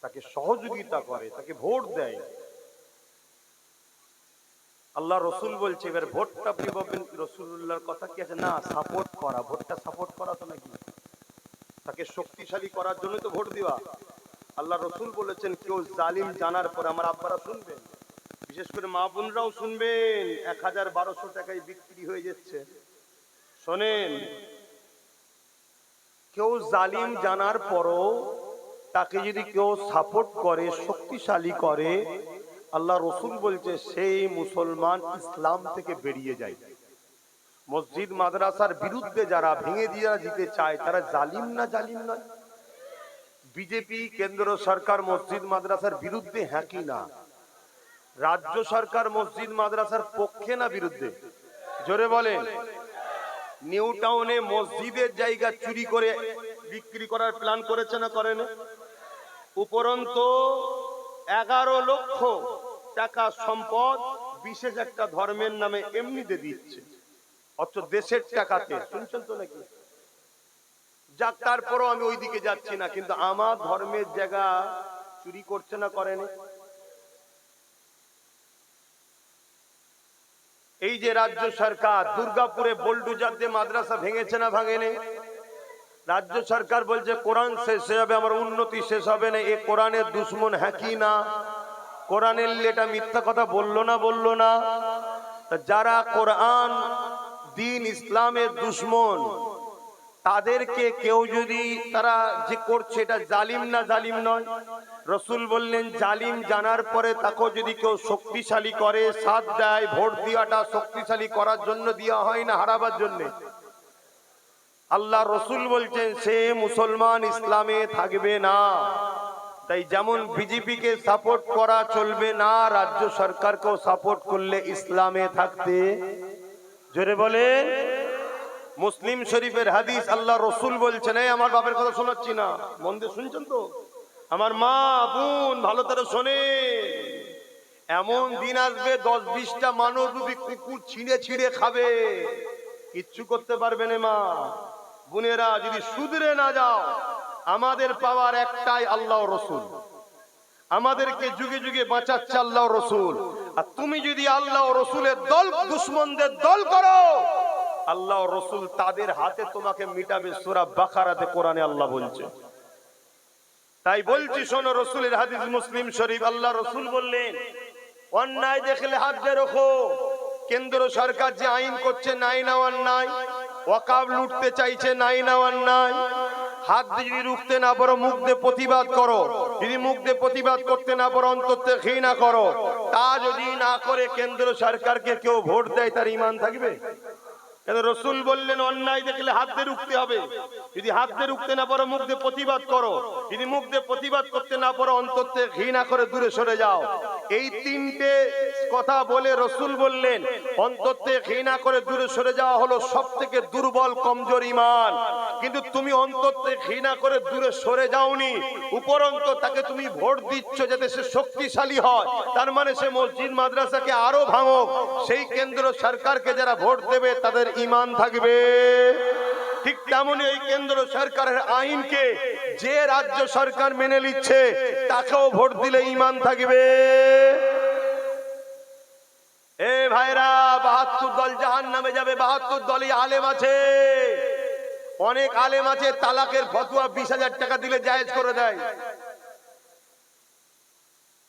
তাকে সহযোগিতা করে, তাকে ভোট দেয়, আল্লাহ রসুল বলছে, এবার ভোটটা আপনি পাবেন, রসুল্লাহর কথা কি আছে না, সাপোর্ট করা, ভোটটা সাপোর্ট করা তো নাকি, তাকে শক্তিশালী করার জন্য তো ভোট দেওয়া। আল্লাহ রসুল বলেছেন, কেউ জালিম জানার পর, আমার আব্বারা শুনবেন, বিশেষ করে মা বোনরাও শুনবেন, 1000-1200 টাকায় বিক্রি হয়ে যাচ্ছে। শোনেন, কেউ জালিম জানার পরও তাকে যদি কেউ সাপোর্ট করে, শক্তিশালী করে, আল্লাহ রসুল বলছে সেই মুসলমান ইসলাম থেকে বেরিয়ে যায়। মসজিদ মাদ্রাসার বিরুদ্ধে যারা ভেঙে দিয়ে দিতে চায়, তারা জালিম না জালিম নয়? বিজেপি কেন্দ্র সরকার মসজিদ মাদ্রাসার বিরুদ্ধে, হ্যাঁ কি না? রাজ্য সরকার মসজিদ মাদ্রাসার পক্ষে না বিরুদ্ধে? জোরে বলেন। নিউ টাউনে মসজিদের জায়গা চুরি করে বিক্রি করার প্ল্যান করেছে না করেন? উপরন্তু 11 লক্ষ টাকা সম্পদ বিশেষ একটা ধর্মের নামে এমনিতে দিচ্ছে, অথচ দেশের টাকাতে। শুনছেন তো নাকি? যাক, তারপরও আমি ওইদিকে যাচ্ছি না, কিন্তু আমার ধর্মের জায়গা চুরি করছে না করেন? এই যে রাজ্য সরকার দুর্গাপুরে বোলডুজার দিয়ে মাদ্রাসা ভেঙেছে না ভাঙেনি? রাজ্য সরকার বলছে কোরআন শেষ হয়ে যাবে, আমার উন্নতি শেষ হবে না। এ কোরআনের দুশ্মন হ্যাঁ কি না? কোরআনের এটা মিথ্যা কথা বললো না? বললো না? যারা কোরআন দিন ইসলামের দুশ্মন, তাদেরকে কেউ যদি তারা যে করছে এটা জালিম না জালিম নয়? রসুল বললেন জালিম জানার পরে তাকে যদি কেউ শক্তিশালী করে, সাথ দেয়, ভোট দেওয়াটা শক্তিশালী করার জন্য দেওয়া হয় না হারাবার জন্য। আল্লাহ রসুল বলছেন সে মুসলমান, ইসলামে থাকবে না। তাই যেমন বিজেপিকে সাপোর্ট করা চলবে না, রাজ্য সরকারকেও সাপোর্ট করলে ইসলামে থাকতে। জোরে বলেন। মুসলিম শরীফের হাদিস, আল্লাহ রসুল বলছেন, এই আমার বাপের কথা শোনাচ্ছি না, মন দিয়ে শুনছেন তো? আমার মা বোন ভালো করে শোনে, এমন দিন আসবে 10-20টা মানব রূপী কুকুর ছিঁড়ে ছিঁড়ে খাবে, কিচ্ছু করতে পারবে না। মা বোনেরা, যদি শুধরে না যাও, আমাদের পাওয়ার একটাই আল্লাহ রসুল। আমাদেরকে যুগে যুগে বাঁচাচ্ছে আল্লাহ রসুল। আর তুমি যদি আল্লাহ রসুলের দল দুশ্মনদের দল করো, আল্লাহ রসুল তাদের হাতে তোমাকে মিটাবে। সূরা বাকারাতে কোরআনে আল্লাহ বলছে। তাই বলছি শোনো, রসুলের হাদিস মুসলিম শরীফ, আল্লাহ রসুল বললেন অন্যায় দেখলে হাত দিয়ে রাখো। কেন্দ্র সরকার যে আইন করছে নাই না অন্যায়, ওয়াকাফ লুটতে চাইছে নাই না অন্যায়, হাত দিয়ে যদি রুখতে না পারো মুখ দিয়ে প্রতিবাদ করো, যদি মুখ দিয়ে প্রতিবাদ করতে না পারো অন্তর থেকে ঘৃণা করো। তা যদি না করে কেন্দ্র সরকারকে কেউ ভোট দেয়, তার ঈমান থাকবে? কেন রসুল বললেন অন্যায় দেখলে হাত দিয়ে রুখতে হবে, যদি হাত দিয়ে রুখতে না পারো মুখ দিয়ে প্রতিবাদ করো, যদি মুখ দিয়ে প্রতিবাদ করতে না পারো অন্তর থেকে ঘৃণা করে দূরে সরে যাও। এই তিনটে কথা বলে রসুল বললেন অন্তর থেকে ঘৃণা করে দূরে সরে যাওয়া হলো সব থেকে দুর্বল কমজোর ঈমান। কিন্তু তুমি অন্তর থেকে ঘৃণা করে দূরে সরে যাওনি, উপরন্ত তাকে তুমি ভোট দিচ্ছ যাতে সে শক্তিশালী হয়, তার মানে সে মসজিদ মাদ্রাসাকে আরো ভাঙুক। সেই কেন্দ্র সরকারকে যারা ভোট দেবে তাদের ঈমান থাকবে। ঠিক তেমনি এই কেন্দ্র সরকারের আইনকে যে রাজ্য সরকার মেনে নিচ্ছে, তাকেও ভোট দিলে ঈমান থাকবে। এ ভাইরা, 72 দল জাহান্নামে যাবে। 72 দলই আলেম আছে। অনেক আলেম আছে তালাকের ফতোয়া 20,000 টাকা দিলে জায়েজ করে দেয়।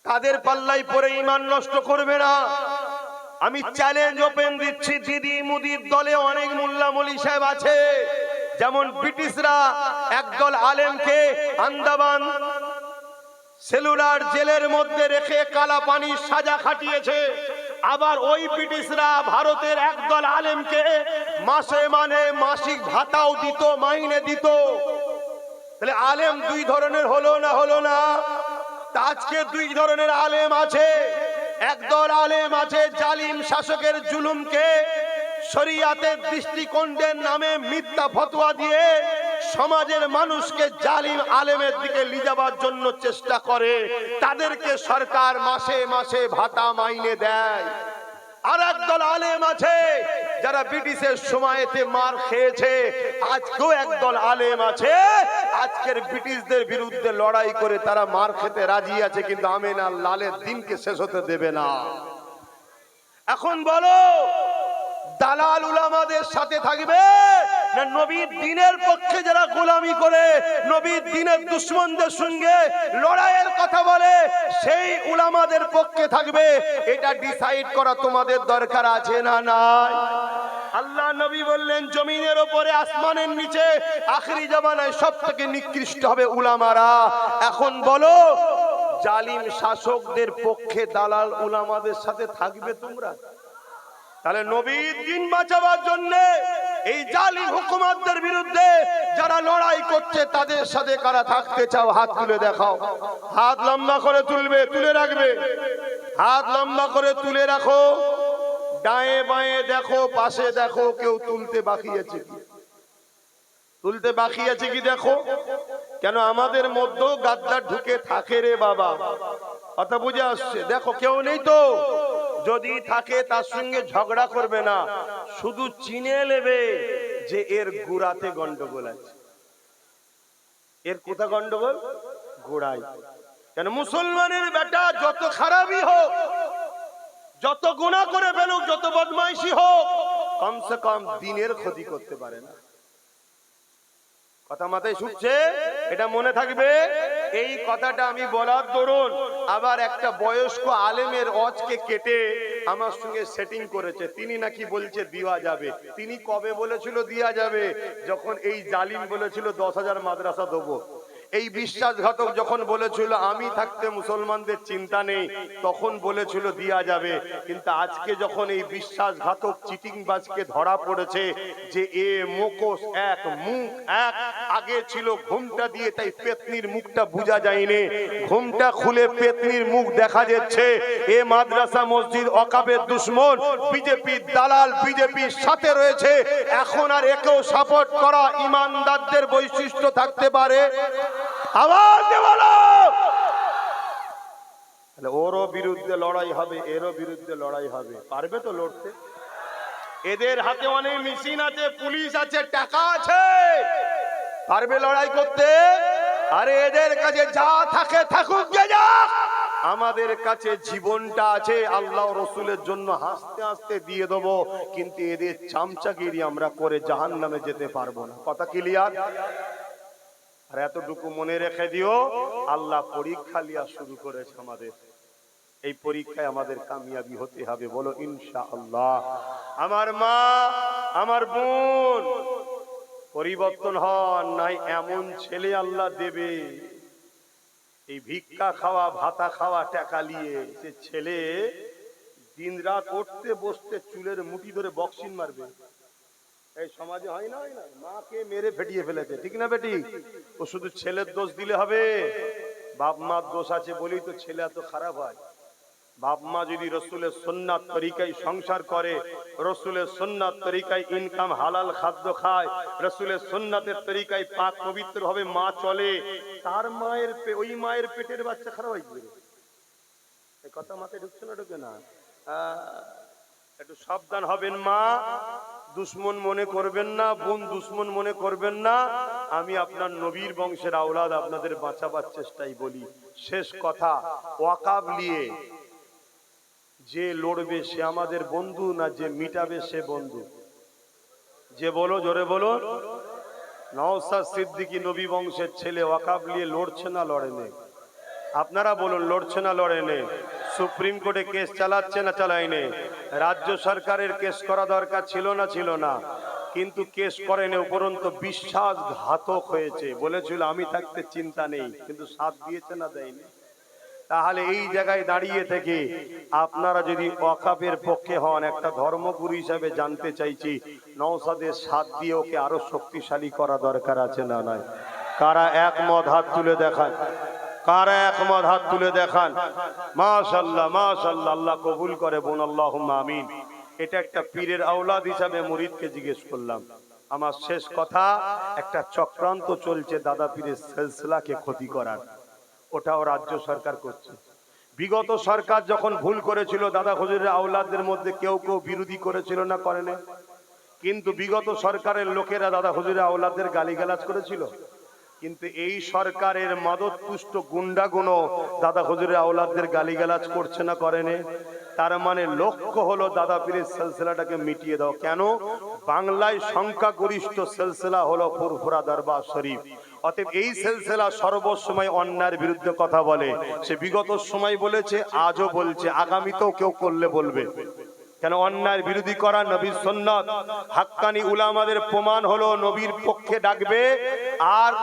তাদের পাল্লাই পরে ঈমান নষ্ট করবে না। আমি চ্যালেঞ্জ ওপেন দিচ্ছি, দিদি মুদির দলে অনেক মোল্লা মলি সাহেব আছে। যেমন ব্রিটিশরা একদল আলেমকে আন্দামান সেলুলার জেলের মধ্যে রেখে কালা পানির সাজা খাটিয়েছে, আবার ওই ব্রিটিশরা ভারতের একদল আলেমকে মাসে মাসিক ভাতাও দিত, মাইনে দিত। তাহলে আলেম দুই ধরনের হলো না? হলো না? আজকে দুই ধরনের আলেম আছে। একদল আলেম আছে জালিম শাসকের জুলুমকে শরিয়াতের দৃষ্টিকোণের নামে মিথ্যা ফতোয়া দিয়ে সমাজের মানুষকে জালিম আলেমের দিকে নিয়ে যাবার জন্য চেষ্টা করে। তাদেরকে সরকার মাসে মাসে ভাতা মাইনে দেয়। আর একদল আলেম আছে যারা ব্রিটিশের সময়তে মার খেয়েছে। আজকেও একদল আলেম আছে আজকের ব্রিটিশদের বিরুদ্ধে লড়াই করে তারা মার খেতে রাজি আছে, কিন্তু আমিন আর লালের দিনকে শেষ হতে দেবে না। এখন বলো, দালাল উলামাদের সাথে থাকবে না নবীর দ্বীনের পক্ষে যারা গোলামি করে, নবীর দ্বীনের দুশমনদের সঙ্গে লড়াইয়ের কথা বলে, সেই উলামাদের পক্ষে থাকবে? এটা ডিসাইড করা তোমাদের দরকার আছে না নাই? আল্লাহ নবী বললেন জমিনের উপরে আসমানের নিচে আখেরি জামানায় সবথেকে নিকৃষ্ট হবে উলামারা। এখন বলো, জালিম শাসকদের পক্ষে দালাল উলামাদের সাথে থাকবে তোমরা? তাহলে নবীর দ্বীন বাঁচাবার জন্য এই জালিম হুকুমতদের বিরুদ্ধে যারা লড়াই করছে তাদের সাথে কারা থাকতে চাও? হাত তুলে দেখাও। হাত লম্বা করে তুলবে, তুলে রাখবে। হাত লম্বা করে তুলে রাখো। ডায়ে বাঁয়ে দেখো, পাশে দেখো, কেউ তুলতে বাকি আছে কি? তুলতে বাকি আছে কি দেখো। কেন আমাদের মধ্যেও গাদ্দার ঢুকে থাকে রে বাবা, কথা বুঝে আসছে? দেখো কেউ নেই তো, যদি থাকে তার সঙ্গে ঝগড়া করবে না, শুধু চিনে নেবে যে এর গোড়াতে গন্ডগোল আছে। এর কোথা গন্ডগোল? গোড়ায়। কেন মুসলমানের বেটা যত খারাপই হোক, যত গুনাহ করে ফেলুক, যত বদমাইশি হোক, কমসে কম দ্বীনের ক্ষতি করতে পারে না। কথা মাথায় শুনছে, এটা মনে থাকবে। এই কথাটা আমি বলার দরুন আবার একটা বয়স্ক আলেমের অজকে কেটে আমার সঙ্গে সেটিং করেছে। তিনি নাকি বলছে দেওয়া যাবে। তিনি কবে বলেছিল দেওয়া যাবে? যখন এই জালিম বলেছিল 10,000 মাদ্রাসা দেবো। এই বিশ্বাসঘাতক যখন বলেছিল আমি থাকতে মুসলমানদের চিন্তা নেই, তখন বলেছিল দেওয়া যাবে। কিন্তু আজকে যখন এই বিশ্বাসঘাতক চিটিংবাজকে ধরা পড়েছে যে এ মুখোশ এক, মুখ এক, আগে ছিল ঘুমটা দিয়ে তাই পেতনির মুখটা বোঝা যায়নি, ঘুমটা খুলে পেতনির মুখ দেখা যাচ্ছে। এ মাদ্রাসা মসজিদ ওয়াকফের দুশমন, বিজেপির দালাল, বিজেপির সাথে রয়েছে। এখন আর একেও সাপোর্ট করা ইমানদারদের বৈশিষ্ট্য থাকতে পারে? আওয়াজ দিয়ে বলো। ওরও বিরুদ্ধে লড়াই হবে, এরও বিরুদ্ধে লড়াই হবে। পারবে তো লড়তে? এদের হাতে অনেক মেশিন আছে, পুলিশ আছে, টাকা আছে, পারবে লড়াই করতে? আরে এদের কাছে যা থাকে থাকুক, গে যাক। আমাদের কাছে জীবনটা আছে, আল্লাহ রসুলের জন্য হাসতে হাসতে দিয়ে দেবো। কিন্তু এদের চামচাগিরি আমরা করে জাহান্নামে যেতে পারবো না। কথা ক্লিয়ার? আর এতটুকু মনে রেখে দিও, আল্লাহ পরীক্ষা লিয়া শুরু করেছে আমাদের। এই পরীক্ষায় আমাদের কামিয়াবি হতে হবে, বলো ইনশাআল্লাহ। আমার মা, আমার বোন, পরিবর্তন হন, নাই এমন ছেলে আল্লাহ দেবে এই ভিক্ষা খাওয়া, ভাতা খাওয়া, টাকা নিয়ে সে ছেলে দিন রাত উঠতে বসতে চুলের মুঠি ধরে বক্সিং মারবে। এই সমাজে হয় না, হয় না? মাকে মেরে ফেটিয়ে ফেলেছে, ঠিক না বেটি? ও শুধু ছেলের দোষ দিলে হবে? বাপ মার দোষ আছে বলেই তো ছেলে এত খারাপ হয়। বাপ মা যদি রসুলের সুন্নাত তরিকায় সংসার করে, রসুলের সুন্নাত তরিকায় ইনকাম হালাল খাদ্য খায়, রসুলের সুন্নাতের তরিকায় পাক পবিত্র ভাবে মা চলে, তার মায়ের ওই মায়ের পেটের বাচ্চা খারাপ হয়ে যাবে। এই কথা মাথায় ঢুকছে না? ঢুকে না? একটু সাবধান হবেন। মা দুশ্মন মনে করবেন না, বোন দুশ্মন মনে করবেন না। আমি আপনার নবীর বংশের আওলাদ, আপনাদের বাঁচাবার চেষ্টাই বলি। শেষ কথা, ওয়াকফ নিয়ে যে লড়বে সে আমাদের বন্ধু, না যে মিটাবে সে বন্ধু? যে বলো, জোরে বলো। নওশাদ সিদ্দিকী নবী বংশের ছেলে, ওয়াকফ নিয়ে লড়ছে না লড়েনি? আপনারা বলুন, লড়ছে না লড়েনি? সুপ্রিম কোর্টে কেস চালাচ্ছে না চালায়নি? রাজ্য সরকারের কেস করা দরকার ছিল না ছিল না? কিন্তু কেস করেনি, উপরন্তু বিশ্বাসঘাতক হয়েছে। বলেছিল আমি থাকতে চিন্তা নেই, কিন্তু সাথ দিয়েছে না দেয়নি? তাহলে এই জায়গায় দাঁড়িয়ে থেকে আপনারা যদি ওয়াকফের পক্ষে হন, একটা ধর্মগুরু হিসাবে জানতে চাইছি, নওশাদের সাথ দিয়ে ওকে আরো শক্তিশালী করা দরকার আছে না নাই? কারা একমত হাত তুলে দেখান? কারা একমত হাত তুলে দেখান? মাশাআল্লাহ, মাশাআল্লাহ, আল্লাহ কবুল করে বোন, আল্লাহুম্মা আমিন। এটা একটা পীরের আওলাদ হিসাবে মুরিদকে জিজ্ঞেস করলাম। আমার শেষ কথা, একটা চক্রান্ত চলছে দাদা পীরের সিলসিলাকে ক্ষতি করার, ওটাও রাজ্য সরকার করছে। বিগত সরকার যখন ভুল করেছিল, দাদা হুজুরের আওলাদদের মধ্যে কেউ কেউ বিরোধী করেছিল না, করেনি? কিন্তু বিগত সরকারের লোকেরা দাদা হুজুরের আওলাদদের গালিগালাজ করেছিল। কিন্তু এই সরকারের মাদকপুষ্ট গুন্ডাগুনো দাদা হুজুরের আওলাদদের গালিগালাজ করছে না, করেনি? তার মানে লক্ষ্য হলো দাদা পীরের সিলসিলাটাকে মিটিয়ে দাও। কেন? বাংলায় সংখ্যাগরিষ্ঠ সিলসিলা হলো ফুরফুরা দরবার শরীফ। অতএব এই সিলসিলা সর্বসময় অন্যায়ের বিরুদ্ধে কথা বলে। সে বিগত সময় বলেছে, আজও বলছে, আগামীতেও কেউ করলে বলবে। কেন? অন্যায়ের বিরোধী করা নবীর সুন্নাত। হাক্কানি উলামাদের প্রমাণ হলো নবীর পক্ষে ডাকবে আর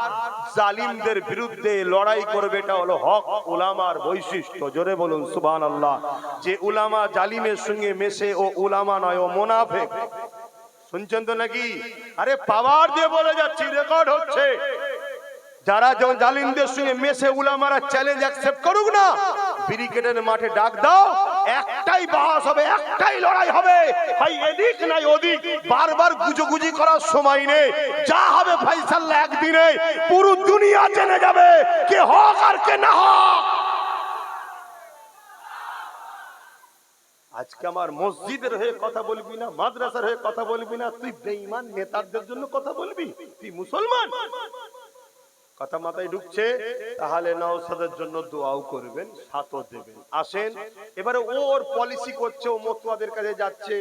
জালিমদের বিরুদ্ধে লড়াই করবে, এটা হলো হক উলামার বৈশিষ্ট্য। জোরে বলুন সুবহানাল্লাহ। যে উলামা জালিমের সঙ্গে মেশে ও উলামা নয়, ও মুনাফিক। শুনছেন তো নাকি? আরে পাওয়ার দিয়ে বলে যাচ্ছি, রেকর্ড হচ্ছে। যারা জালিমদের সঙ্গে মেশে উলামারা চ্যালেঞ্জ অ্যাকসেপ্ট করুক না, ব্রিগেডের মাঠে ডাক দাও, একটাই বাস হবে, একটাই লড়াই হবে। ভাই এদিক নাই ওদিক বারবার গুজুগুজি করার সময় নেই। যা হবে ফয়সালা একদিনে, পুরো দুনিয়া জেনে যাবে কে হক আর কে না হক। আজকে আমার মসজিদের হয়ে কথা বলবি না, মাদ্রাসার হয়ে কথা বলবি না, তুই বেঈমান নেতাদের জন্য কথা বলবি? তুই মুসলমান? কথা মাথায় ঢুকছে? তাহলে নওশাদের জন্য দোয়াও করবেন, সাথও দেবেন। আসেন এবারে, ওর পলিসি করছে, ও মতুয়াদের কাছে যাচ্ছে,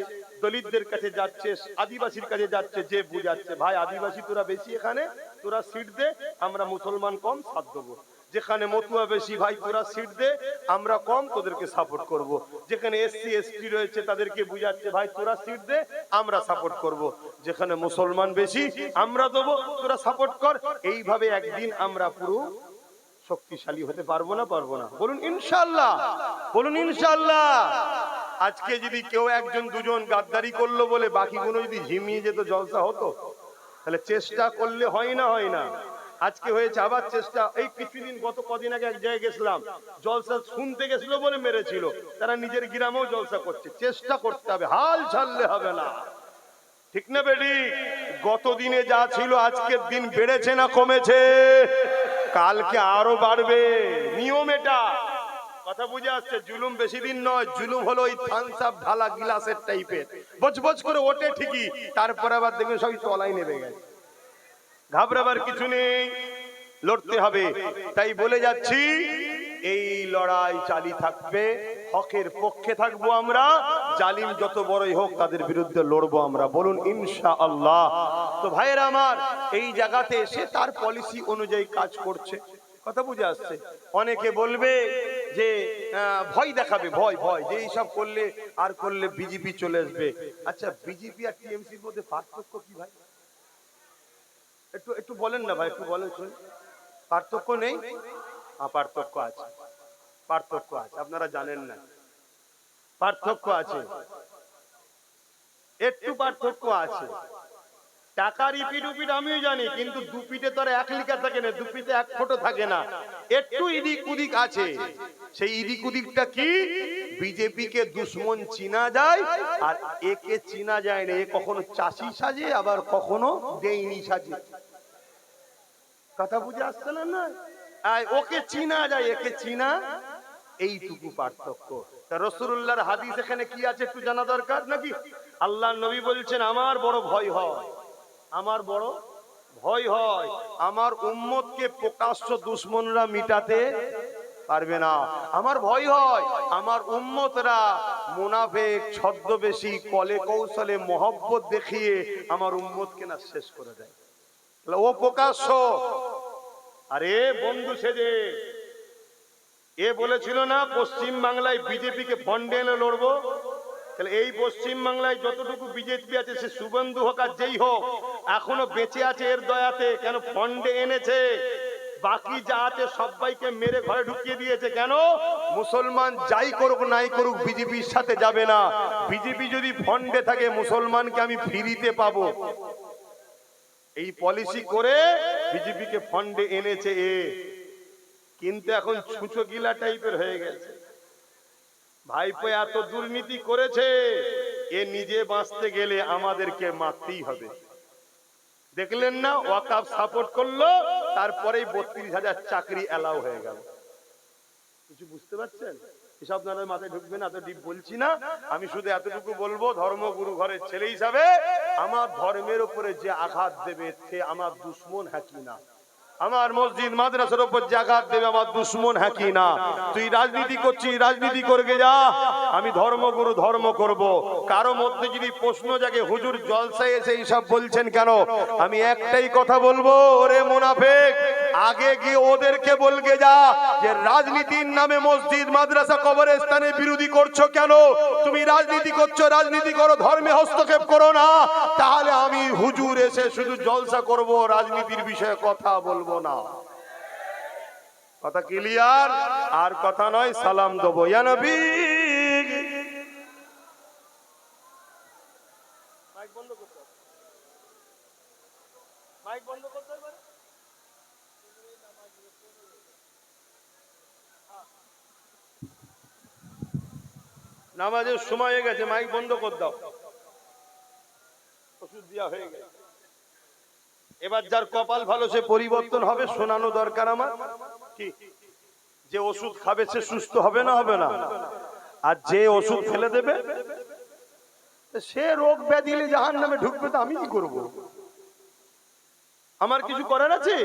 দলিতদের কাছে যাচ্ছে, আদিবাসীর কাছে যাচ্ছে, যে বুঝাচ্ছে ভাই আদিবাসী তোরা বেশি, এখানে তোরা সিট দে, আমরা মুসলমান কম, সাথ দেবো। যেখানে মতুয়া বেশি, ভাই তোরা সিট দে, আমরা কম, তোদেরকে সাপোর্ট করব। যেখানে এসসি এসটি রয়েছে তাদেরকে বুঝাচ্ছে ভাই তোরা সিট দে, আমরা সাপোর্ট করব। যেখানে মুসলমান বেশি আমরা দেবো, তোরা সাপোর্ট কর। এইভাবে একদিন আমরা পুরো শক্তিশালী হতে পারবো না? পারবো না? বলুন ইনশাআল্লাহ, বলুন ইনশাআল্লাহ। আজকে যদি কেউ একজন দুজন গাদ্দারি করলো বলে বাকিগুলো যদি ঝিমিয়ে যেত, জলসা হতো? তাহলে চেষ্টা করলে হয় না? হয় না? আজকে হয়েছে আবার চেষ্টা। এই কিছুদিন, গত কদিন আগে এক জায়গায় গেছিলাম, জলসা শুনতে গেছিল বলে মেরেছিল। তারা নিজের গ্রামেও জলসা করছে। চেষ্টা করতে হবে, হাল ছাড়লে হবে না। ঠিক না বেডি? গত দিনে যা ছিল আজকের দিন বেড়েছে না কমেছে? কালকে আরো বাড়বে, নিয়ম এটা। কথা বুঝে আসছে? জুলুম বেশি দিন নয়। জুলুম হলো ওই থামস আপ ঢালা গিলাসের টাইপের, বজবজ করে ওঠে ঠিকই, তারপর আবার দেখবেন সবই তলায় নেমে গেছে। ঘাবড়াবার কিছু নেই, লড়তে হবে। তাই বলে যাচ্ছি, এই লড়াই চালি থাকবে, হকের পক্ষে থাকবো আমরা। জালিম যত বড়ই হোক তাদের বিরুদ্ধে লড়বো আমরা। বলুন ইনশাআল্লাহ। তো ভাইয়েরা আমার, এই জায়গাতে এসে তার পলিসি অনুযায়ী কাজ করছে। কথা বুঝে আসছে? অনেকে বলবে যে ভয় দেখাবে, ভয় ভয় যে এইসব করলে আর করলে বিজেপি চলে আসবে। আচ্ছা, বিজেপি আর টিএমসির মধ্যে পার্থক্য কি ভাই? একটু বলেন না ভাই, একটু বলেন। পার্থক্য নেই? পার্থক্য আছে, পার্থক্য আছে। আপনারা জানেন না, পার্থক্য আছে, একটু পার্থক্য আছে। টাকার ইপিট উপিট আমিও জানি, কিন্তু দুপিটে তো আর এক লিখা থাকে না, দুপিটে এক ফোঁটো থাকে না। একটু ইদিক উদিক আছে। সেই ইদিক উদিকটা কি? বিজেপি কে দুশ্মন চিনা যায়, আর একে চিনা যায় না। এ কখনো চাষি সাজে, আবার কখনো দেইনি সাজে। কথা বুঝে আসছে না? ওকে চিনা যায়, একে চিনা, এইটুকু পার্থক্য। তা রাসূলুল্লাহর হাদিস এখানে কি আছে একটু জানা দরকার নাকি? আল্লাহর নবী বলছেন, আমার বড় ভয় হয়, আমার বড় ভয় হয়, আমার উম্মতকে প্রকাশ্য দুশমনরা মিটাতে পারবে না। আমার ভয় হয় আমার উম্মতরা মুনাফিক ছদ্মবেশী কলে কৌশলে মহব্বত দেখিয়ে আমার উম্মতকে না শেষ করে দেয়। ও প্রকাশ্য, আরে বন্ধু সেজে এ বলেছিল না পশ্চিম বাংলায় বিজেপি কে ফন্ডে এনে লড়বো। তাহলে এই পশ্চিম বাংলায় যতটুকু বিজেপি আছে, সে শুভেন্দু হোক আর যেই হোক, এখনো বেঁচে আছে এর দয়াতে। কেন? ফন্ডে এনেছে। বাকি যা আছে সবাইকে মেরে ঘরে ঢুকিয়ে দিয়েছে। কেন? মুসলমান যাই করুক নাই করুক বিজেপির সাথে যাবে না। বিজেপি যদি ফন্ডে থাকে, মুসলমানকে আমি ফ্রিতে পাবো। এই পলিসি করে বিজেপি কে ফন্ডে এনেছে এ। কিন্তু এখন ছুঁচো গিলা টাইপের হয়ে গেছে। ভাইপো এত দুর্নীতি করেছে, এ নিজে বাঁচতে গেলে আমাদেরকে মারতেই হবে। দেখলেন না, ওয়াকাফ সাপোর্ট করলো, তারপরেই 32,000 চাকরি অ্যালাউ হয়ে গেল। কিছু বুঝতে পারছেন? এসব আপনাদের মাথায় ঢুকবে না, এত ডিপ বলছি না। আমি শুধু এতটুকু বলবো, ধর্মগুরু ঘরের ছেলে হিসাবে আমার ধর্মের উপরে যে আঘাত দেবে সে আমার দুশ্মন হ্যাঁ কি না? আমার মসজিদ মাদ্রাসার উপর যে আঘাত দেবে আমার দুশ্মন হ্যাঁ কি না? তুই রাজনীতি করছিস, রাজনীতি করবে যা, আমি ধর্মগুরু ধর্ম করব। কারো মধ্যে যদি প্রশ্ন জাগে হুজুর জলসায় এসে এইসব বলছেন কেন, আমি একটাই কথা বলবো, ওরে মুনাফিক, আগে গিয়ে ওদেরকে বলগে যা যে রাজনীতির নামে মসজিদ মাদ্রাসা কবরস্থানের বিরোধী করছো কেন? তুমি রাজনীতি করছো, রাজনীতি করো, ধর্মে হস্তক্ষেপ করো না। তাহলে আমি হুজুর এসে শুধু জলসা করব, রাজনীতির বিষয়ে কথা বলবো না। কথা ক্লিয়ার? আর কথা নয়, সালাম দেবো ইয়া নবী। মাইক বন্ধ করতে হবে, মাইক বন্ধ করতে হবে। নামাজের সময় হয়ে গেছে, মাইক বন্ধ করে দাও। ওষুধ দেওয়া হয়ে গেছে। এবার যার কপাল ভালো সে পরিবর্তন হবে, শোনানো দরকার আমার কি? যে ওষুধ খাবে সে সুস্থ হবে না? হবে না? আর যে ওষুধ ফেলে দেবে সে রোগ ব্যাধি জাহান্নামে ঢুকবে, তো আমি কি করব? আমার কিছু করার আছে?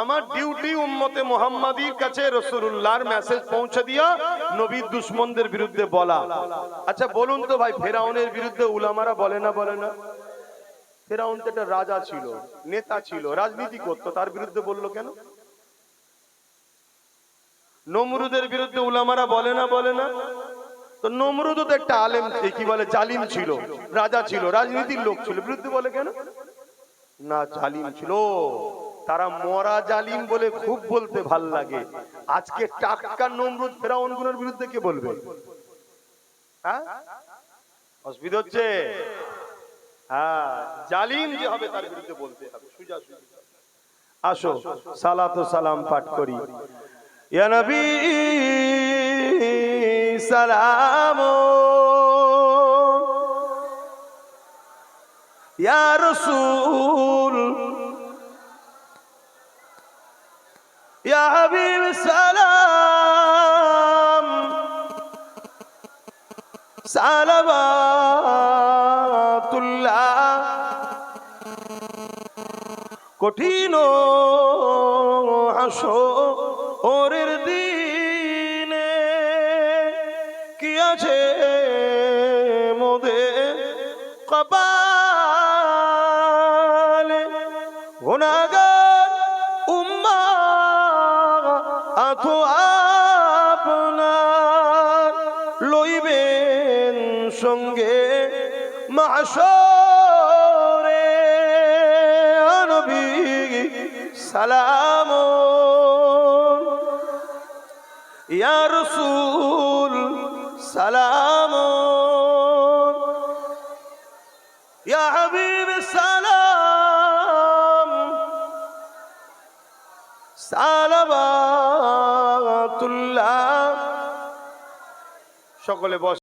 আমার ডিউটি উম্মতে মুহাম্মাদির কাছে রাসূলুল্লাহর মেসেজ পৌঁছে দিয়া নবীর দুশমনদের বিরুদ্ধে বলা। আচ্ছা বলুন তো ভাই, ফেরাউনের বিরুদ্ধে উলামারা বলে না বলে না? ফেরাউন তো একটা রাজা ছিল, নেতা ছিল, রাজনীতি করত, তার বিরুদ্ধে বললো কেন? নমরুদের বিরুদ্ধে উলামারা বলে না বলে না? তো নমরুদও তো একটা আলেম, কি বলে, জালিম ছিল, রাজা ছিল, রাজনীতির লোক ছিল, বিরুদ্ধে বলে কেন? না, জালিম ছিল। তারা মরা জালিম বলে খুব বলতে ভাল লাগে। আজকে টাটকা নমরুদ ফেরাউন গুলোর বিরুদ্ধে কে বলবে? হ্যাঁ, অসুবিধা হচ্ছে। হ্যাঁ, জালিম যে হবে তার বিরুদ্ধে বলতে হবে। আসো সালাত ও সালাম পাঠ করি। ইয়া নবী সালাম, ইয়া রাসূল, ইয়া হাবিব সালাম, সালাওয়াতুল্লাহ। কঠিন হাসরের দিনে কি আছে মোদের কপালে, গুনাহগার উম্মাত আপনার লইবেন সঙ্গে মাহশরে। নবী সালাম, ইয়া রাসূল সালাম, ইয়া হাবিব সালাম, সালাওয়াতুল্লাহ। সকলে বস।